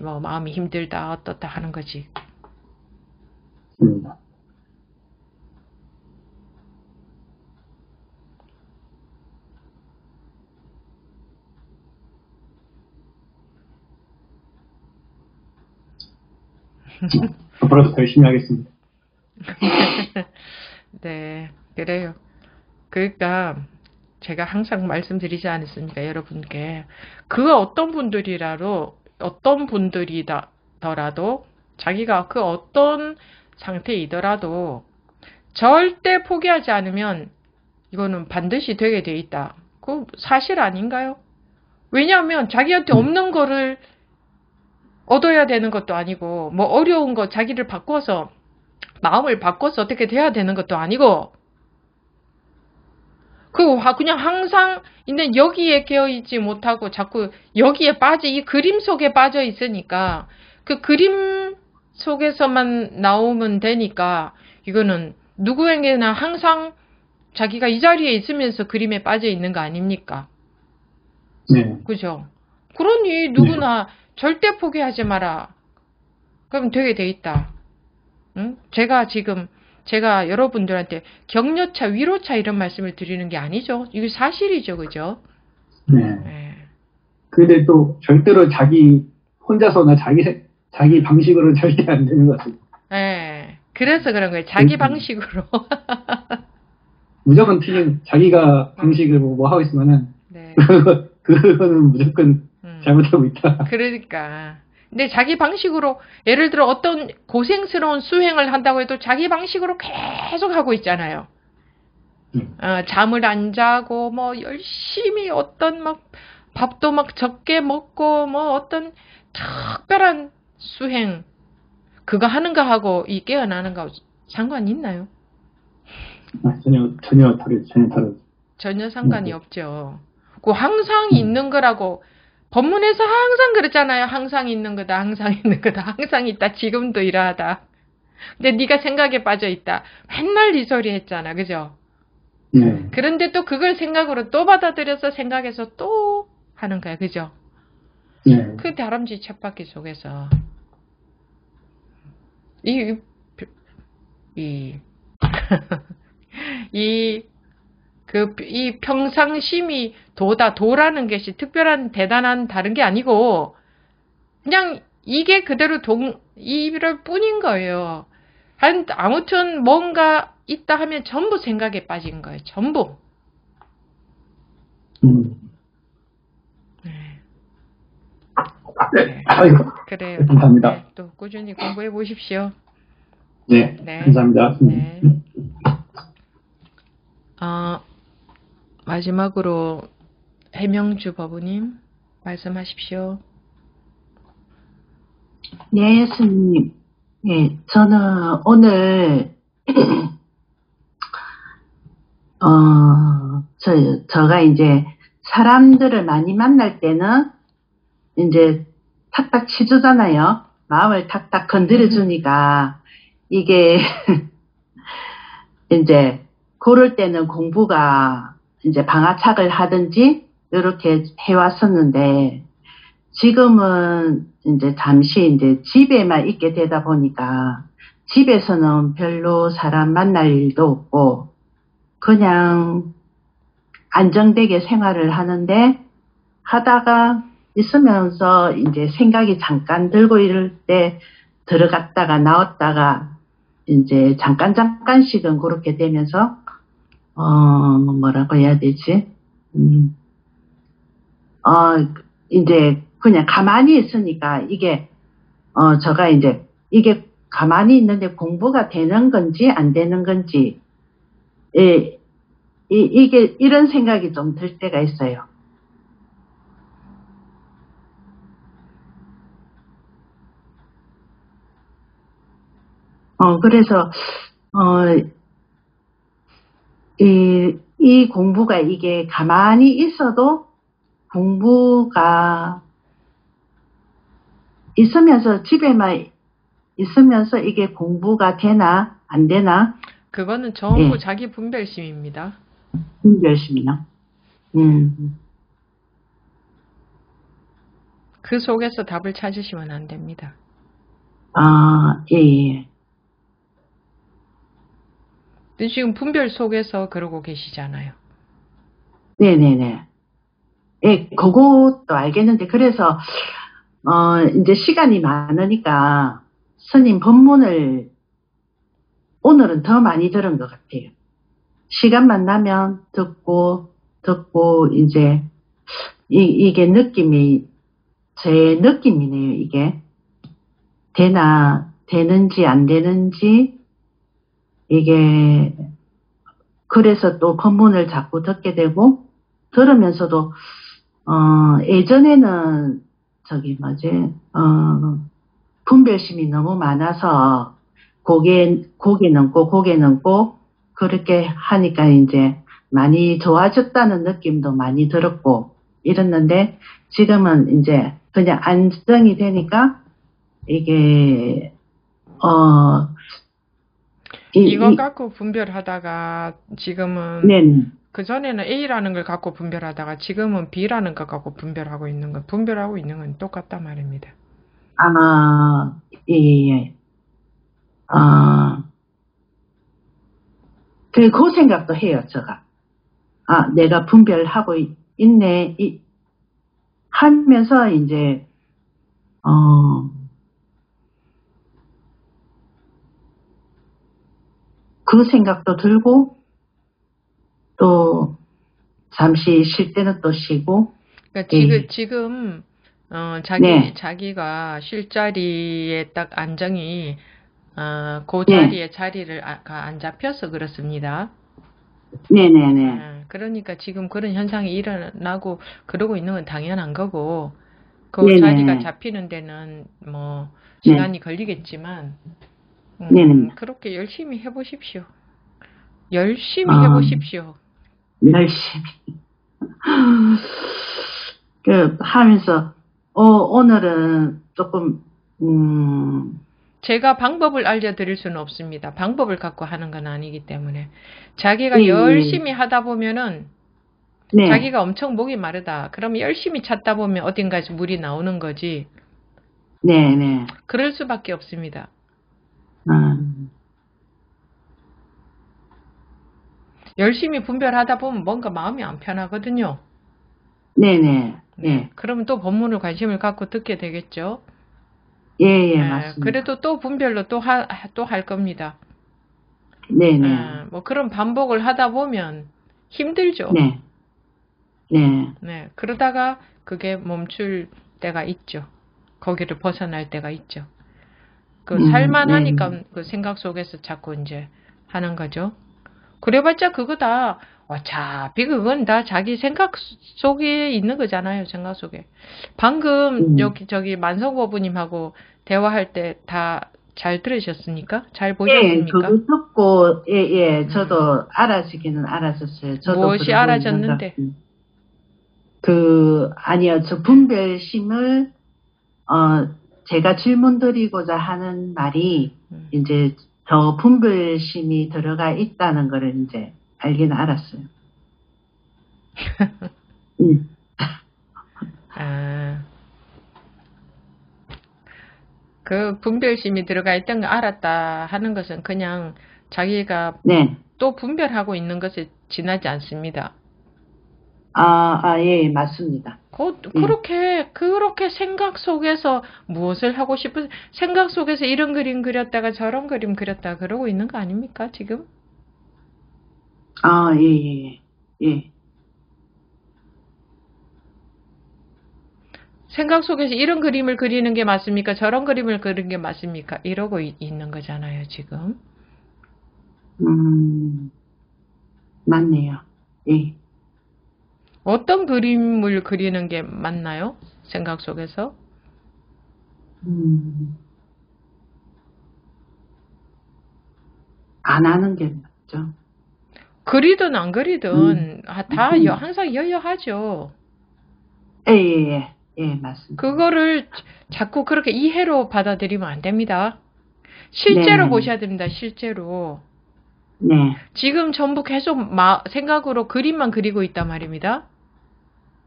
뭐 마음이 힘들다 어떻다 하는 거지. 앞으로도 더 열심히 하겠습니다. 네, 그래요. 그러니까 제가 항상 말씀드리지 않았습니까, 여러분께. 그 어떤 분들이더라도 자기가 그 어떤 상태이더라도 절대 포기하지 않으면 이거는 반드시 되게 돼 있다. 그 사실 아닌가요? 왜냐하면 자기한테 없는 거를 얻어야 되는 것도 아니고 뭐 어려운 거 자기를 바꿔서 마음을 바꿔서 어떻게 돼야 되는 것도 아니고 그냥 항상 있는 여기에 깨어있지 못하고 자꾸 여기에 이 그림 속에 빠져 있으니까 그 그림 속에서만 나오면 되니까 이거는 누구에게나 항상 자기가 이 자리에 있으면서 그림에 빠져 있는 거 아닙니까? 네. 그죠? 그러니 누구나 절대 포기하지 마라. 그럼 되게 돼 있다. 응? 제가 여러분들한테 격려차, 위로차 이런 말씀을 드리는 게 아니죠. 이게 사실이죠. 그죠? 네. 네. 근데 또 절대로 자기 혼자서나 자기 방식으로는 절대 안 되는 것 같아요. 네. 그래서 그런 거예요. 자기 방식으로. 무조건 틀린 자기가 방식으로 뭐 하고 있으면은 네. 그거는 무조건 잘못하고 있다. 그러니까. 근데 자기 방식으로 예를 들어 어떤 고생스러운 수행을 한다고 해도 자기 방식으로 계속 하고 있잖아요. 잠을 안 자고 뭐 열심히 어떤 막 밥도 막 적게 먹고 뭐 어떤 특별한 수행 그거 하는 거 하고 이 깨어나는 거 상관이 있나요? 전혀 다르죠. 전혀 상관이 없죠. 그 항상 있는 거라고 법문에서 항상 그랬잖아요. 항상 있는 거다. 항상 있는 거다. 항상 있다. 지금도 이러하다. 근데 네가 생각에 빠져 있다. 맨날 이 소리 했잖아. 그죠? 네. 그런데 또 그걸 생각으로 또 받아들여서 생각해서 또 하는 거야. 그죠? 네. 그 다람쥐 쳇바퀴 속에서 이 평상심이 도라는 것이 특별한 대단한 다른 게 아니고 그냥 이게 그대로 이럴 뿐인 거예요. 아무튼 뭔가 있다 하면 전부 생각에 빠진 거예요. 전부. 네. 그래요. 감사합니다. 네, 또 꾸준히 공부해 보십시오. 네. 감사합니다. 네. 마지막으로 해명주 법우님 말씀하십시오. 네, 스님. 예, 저는 오늘 제가 이제 사람들을 많이 만날 때는 이제 탁탁 치주잖아요. 마음을 탁탁 건드려 주니까 이게 이제 그럴 때는 공부가 이제 방아착을 하든지 이렇게 해왔었는데 지금은 이제 잠시 이제 집에만 있게 되다 보니까 집에서는 별로 사람 만날 일도 없고 그냥 안정되게 생활을 하는데 하다가 있으면서 이제 생각이 잠깐 들고 이럴 때 들어갔다가 나왔다가 이제 잠깐씩은 그렇게 되면서 뭐라고 해야 되지? 이제 그냥 가만히 있으니까 이게 제가 이제 이게 가만히 있는데 공부가 되는 건지 안 되는 건지 이게 이런 생각이 좀 들 때가 있어요. 그래서 이 공부가 이게 가만히 있어도 공부가 있으면서 집에만 있으면서 이게 공부가 되나 안 되나? 그거는 전부 자기 분별심입니다. 분별심이요? 그 속에서 답을 찾으시면 안 됩니다. 예. 근데 지금 분별 속에서 그러고 계시잖아요. 네네네. 예, 그것도 알겠는데, 그래서, 이제 시간이 많으니까, 스님 법문을 오늘은 더 많이 들은 것 같아요. 시간만 나면 듣고, 이제, 이게 제 느낌이네요, 이게. 되는지 안 되는지, 이게, 그래서 또 법문을 자꾸 듣게 되고, 들으면서도, 예전에는, 분별심이 너무 많아서, 고개 넘고, 그렇게 하니까 이제 많이 좋아졌다는 느낌도 많이 들었고, 이랬는데, 지금은 이제 그냥 안정이 되니까, 이게, 이거 갖고 분별하다가 지금은 네, 그전에는 A라는 걸 갖고 분별하다가 지금은 B라는 걸 갖고 분별하고 있는 건 똑같단 말입니다. 예, 예. 그 생각도 해요, 제가. 내가 분별하고 있네, 하면서 이제, 그 생각도 들고, 또, 잠시 쉴 때는 또 쉬고. 그러니까 지금, 자기가 쉴 자리에 딱 안정이, 그 자리에 자리를 안 잡혀서 그렇습니다. 네네네. 그러니까 지금 그런 현상이 일어나고 그러고 있는 건 당연한 거고, 네네. 자리가 잡히는 데는 뭐, 시간이 걸리겠지만, 그렇게 열심히 해보십시오. 열심히 해보십시오. 열심히. 하면서, 오늘은 조금, 제가 방법을 알려드릴 수는 없습니다. 방법을 갖고 하는 건 아니기 때문에. 자기가 열심히 하다 보면은, 자기가 엄청 목이 마르다. 그러면 열심히 찾다 보면 어딘가에서 물이 나오는 거지. 네네. 그럴 수밖에 없습니다. 열심히 분별하다 보면 뭔가 마음이 안 편하거든요. 네네. 네. 그러면 또 법문을 관심을 갖고 듣게 되겠죠. 예, 맞습니다. 그래도 또 분별로 또 할 겁니다. 네네. 뭐 그런 반복을 하다 보면 힘들죠. 네. 그러다가 그게 멈출 때가 있죠. 거기를 벗어날 때가 있죠. 살만하니까 그 생각 속에서 자꾸 이제 하는 거죠. 그래봤자 그거다. 어차피 그건 다 자기 생각 속에 있는 거잖아요. 생각 속에. 방금 저기 만성고부님하고 대화할 때 다 잘 들으셨습니까? 잘 보셨습니까? 저도 듣고 저도 알아지기는 알아졌어요. 저도 무엇이 알아졌는데? 아니요. 저 분별심을 제가 질문 드리고자 하는 말이 이제 저 분별심이 들어가 있다는 거를 이제 알기는 알았어요. 그 분별심이 들어가 있던 거 알았다 하는 것은 그냥 자기가 또 분별하고 있는 것에 지나지 않습니다. 예, 맞습니다. 그렇게 생각 속에서 무엇을 하고 싶은, 생각 속에서 이런 그림 그렸다가 저런 그림 그렸다 그러고 있는 거 아닙니까, 지금? 예. 생각 속에서 이런 그림을 그리는 게 맞습니까? 저런 그림을 그리는 게 맞습니까? 이러고 있는 거잖아요, 지금. 맞네요. 예. 어떤 그림을 그리는 게 맞나요? 생각 속에서? 안 하는 게 맞죠. 그리든 안 그리든 다 항상 여여하죠. 예, 맞습니다. 그거를 자꾸 그렇게 이해로 받아들이면 안 됩니다. 실제로 보셔야 됩니다. 실제로. 네. 지금 전부 계속 생각으로 그림만 그리고 있단 말입니다.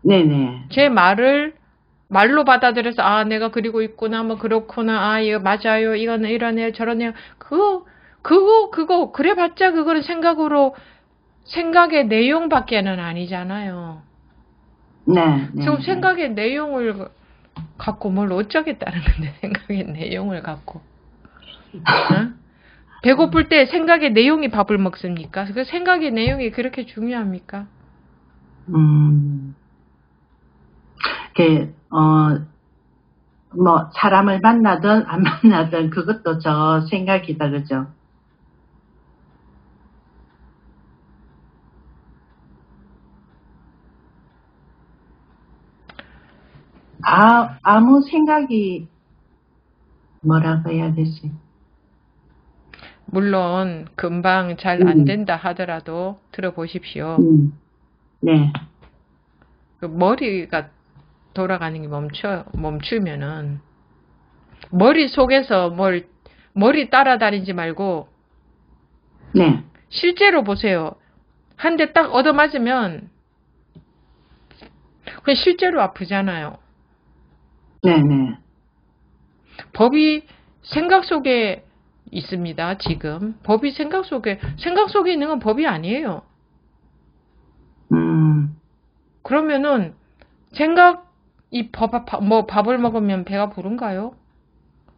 네네. 제 말로 받아들여서 내가 그리고 있구나, 뭐 그렇구나, 이거 맞아요, 이거는 이러네요, 저러네요. 그거 그래봤자 그거는 생각의 내용밖에는 아니잖아요. 네. 지금 생각의 내용을 갖고 뭘 어쩌겠다는 건데, 생각의 내용을 갖고. 배고플 때 생각의 내용이 밥을 먹습니까? 그 생각의 내용이 그렇게 중요합니까? 뭐 사람을 만나든 안 만나든 그것도 저 생각이다, 그죠? 아무 생각이 뭐라고 해야 되지? 물론 금방 잘 안 된다 하더라도 들어보십시오. 네. 그 머리가 돌아가는 게 멈추면은 머릿속에서 머리 따라다니지 말고 네. 실제로 보세요. 한 대 딱 얻어맞으면 그냥 실제로 아프잖아요. 네네. 법이 생각 속에 있습니다. 지금 법이 생각 속에 있는 건 법이 아니에요. 그러면은 밥을 먹으면 배가 부른가요?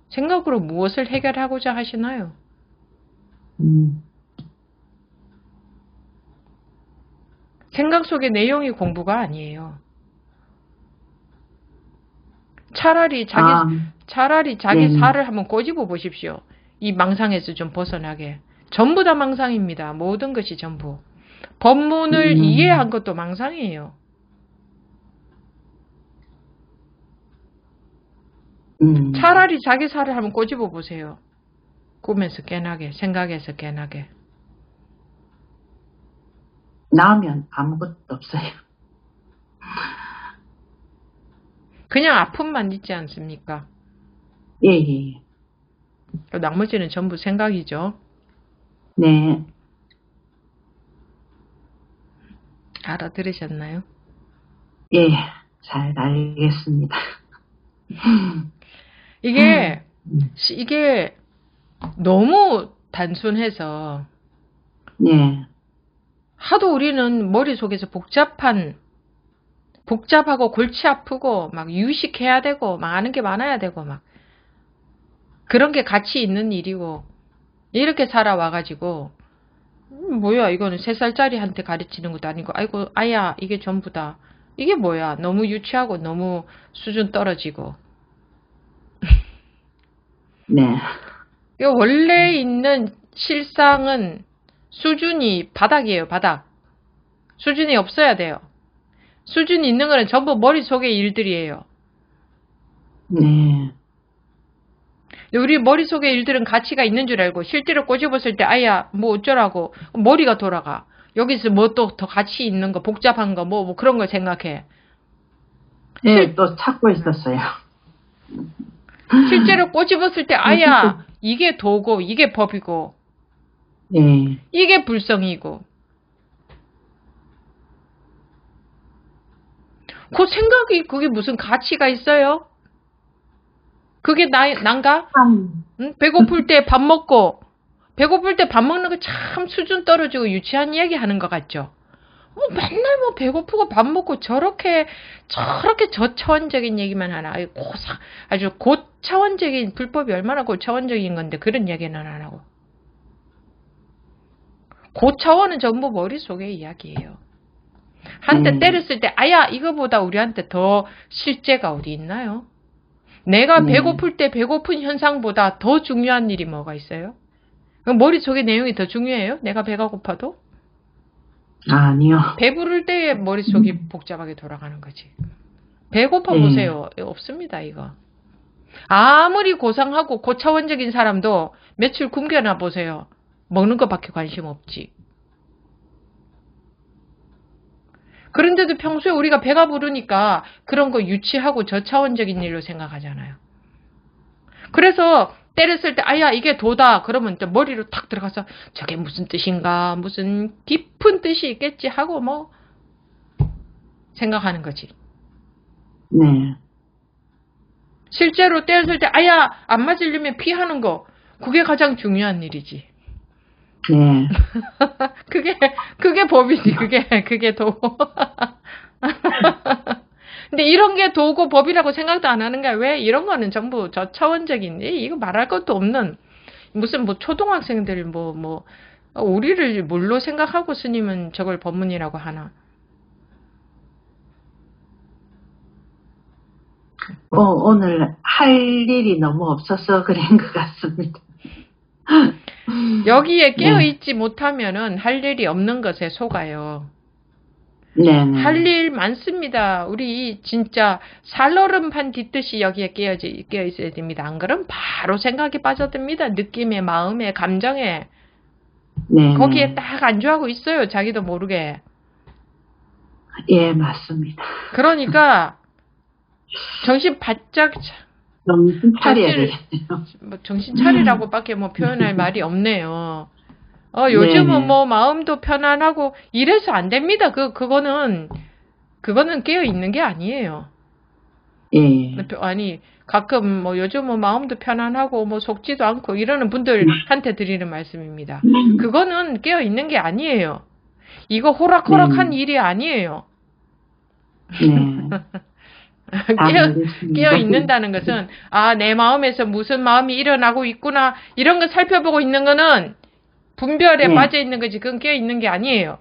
생각으로 무엇을 해결하고자 하시나요? 생각 속의 내용이 공부가 아니에요. 차라리 자기 네. 살을 한번 꼬집어 보십시오. 이 망상에서 좀 벗어나게. 전부 다 망상입니다. 모든 것이 전부. 법문을 이해한 것도 망상이에요. 차라리 자기 살을 한번 꼬집어 보세요. 꿈에서 깨나게, 생각에서 깨나게. 나오면 아무것도 없어요. 그냥 아픔만 있지 않습니까? 예. 나머지는 전부 생각이죠. 네. 알아들으셨나요? 예, 잘 알겠습니다. 이게 너무 단순해서 네. 하도 우리는 머릿속에서 복잡하고 골치 아프고 막 유식해야 되고 막 아는 게 많아야 되고 막 그런 게 가치 있는 일이고 이렇게 살아와가지고 뭐야 이거는 3살짜리한테 가르치는 것도 아니고 아이고 아야 이게 전부다. 이게 뭐야 너무 유치하고 너무 수준 떨어지고 네. 원래 있는 실상은 수준이 바닥이에요. 바닥. 수준이 없어야 돼요. 수준이 있는 거는 전부 머릿속의 일들이에요. 네. 우리 머릿속의 일들은 가치가 있는 줄 알고 실제로 꼬집었을 때 아야 뭐 어쩌라고 머리가 돌아가. 여기서 뭐 또 더 가치 있는 거 복잡한 거 뭐 그런 걸 생각해. 네, 또 찾고 있었어요. 실제로 꼬집었을 때 아야 이게 도고 이게 법이고 네. 이게 불성이고 그 생각이 그게 무슨 가치가 있어요? 그게 난가? 응? 배고플 때 밥 먹고 배고플 때 밥 먹는 거 참 수준 떨어지고 유치한 이야기 하는 것 같죠? 맨날 뭐 배고프고 밥 먹고 저렇게 저차원적인 얘기만 하나. 아주 고차원적인 불법이 얼마나 고차원적인 건데 그런 얘기는 안 하고. 고차원은 전부 머릿속의 이야기예요. 한때 때렸을 때 아야 이거보다 우리한테 더 실제가 어디 있나요? 내가 배고플 때 배고픈 현상보다 더 중요한 일이 뭐가 있어요? 그럼 머릿속의 내용이 더 중요해요? 내가 배가 고파도? 아니요. 배부를 때에 머릿속이 복잡하게 돌아가는 거지. 배고파 보세요. 없습니다 이거. 아무리 고상하고 고차원적인 사람도 며칠 굶겨나 보세요. 먹는 것밖에 관심 없지. 그런데도 평소에 우리가 배가 부르니까 그런 거 유치하고 저차원적인 일로 생각하잖아요. 그래서 때렸을 때 아야 이게 도다 그러면 또 머리로 탁 들어가서 저게 무슨 뜻인가 무슨 깊은 뜻이 있겠지 하고 뭐 생각하는 거지. 네. 실제로 때렸을 때 아야 안 맞으려면 피하는 거 그게 가장 중요한 일이지. 네. 그게 법이지. 그게 도. 근데 이런 게 도고 법이라고 생각도 안 하는 거야. 왜? 이런 거는 전부 저차원적인, 이거 말할 것도 없는, 무슨 뭐 초등학생들 우리를 뭘로 생각하고 스님은 저걸 법문이라고 하나. 오늘 할 일이 너무 없어서 그런 것 같습니다. 여기에 깨어있지 못하면은 할 일이 없는 것에 속아요. 네네. 할 일 많습니다. 우리 진짜 살얼음판 딛듯이 여기에 깨어 있어야 됩니다. 안 그러면 바로 생각에 빠져듭니다. 느낌에, 마음에, 감정에. 네네. 거기에 딱 안주하고 있어요. 자기도 모르게. 예, 맞습니다. 그러니까 정신 바짝 정신 차려야 사실 되겠네요. 뭐 정신 차리라고밖에 뭐 표현할 말이 없네요. 요즘은 네네. 뭐 마음도 편안하고 이래서 안 됩니다. 그거는 깨어 있는 게 아니에요. 예. 아니 가끔 뭐 요즘은 마음도 편안하고 뭐 속지도 않고 이러는 분들한테 드리는 말씀입니다. 그거는 깨어 있는 게 아니에요. 이거 호락호락한 일이 아니에요. 네. 깨어 있는다는 것은 내 마음에서 무슨 마음이 일어나고 있구나 이런 거 살펴보고 있는 거는 분별에 네. 빠져 있는 거지. 그건 깨어 있는 게 아니에요.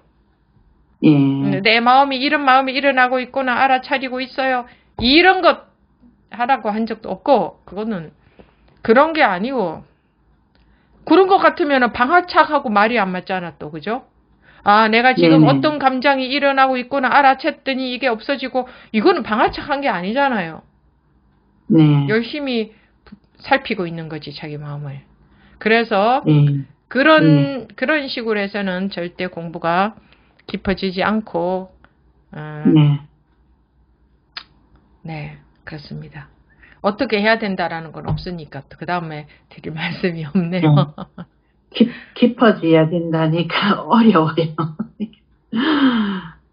예. 내 마음이 이런 마음이 일어나고 있구나 알아차리고 있어요. 이런 것 하라고 한 적도 없고 그거는 그런 게 아니고 그런 것 같으면 방화착하고 말이 안 맞잖아 또 그죠? 내가 지금 네네. 어떤 감정이 일어나고 있구나 알아챘더니 이게 없어지고 이거는 방화착한 게 아니잖아요. 네. 열심히 살피고 있는 거지 자기 마음을. 그래서 네. 그런 식으로 해서는 절대 공부가 깊어지지 않고 네. 네 그렇습니다. 어떻게 해야 된다라는 건 없으니까 그 다음에 드릴 말씀이 없네요. 깊어져야 된다니까 어려워요.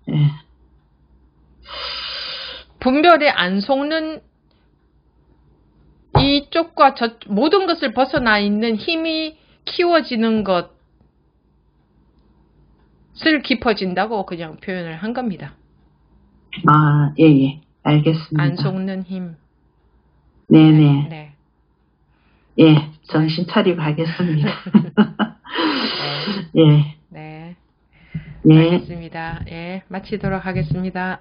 네. 분별에 안 속는 이쪽과 저 모든 것을 벗어나 있는 힘이 키워지는 것을 깊어진다고 그냥 표현을 한 겁니다. 예. 알겠습니다. 안 속는 힘. 네네. 네. 예, 정신 차리고 하겠습니다. 네. 예. 네. 네. 알겠습니다. 예, 마치도록 하겠습니다.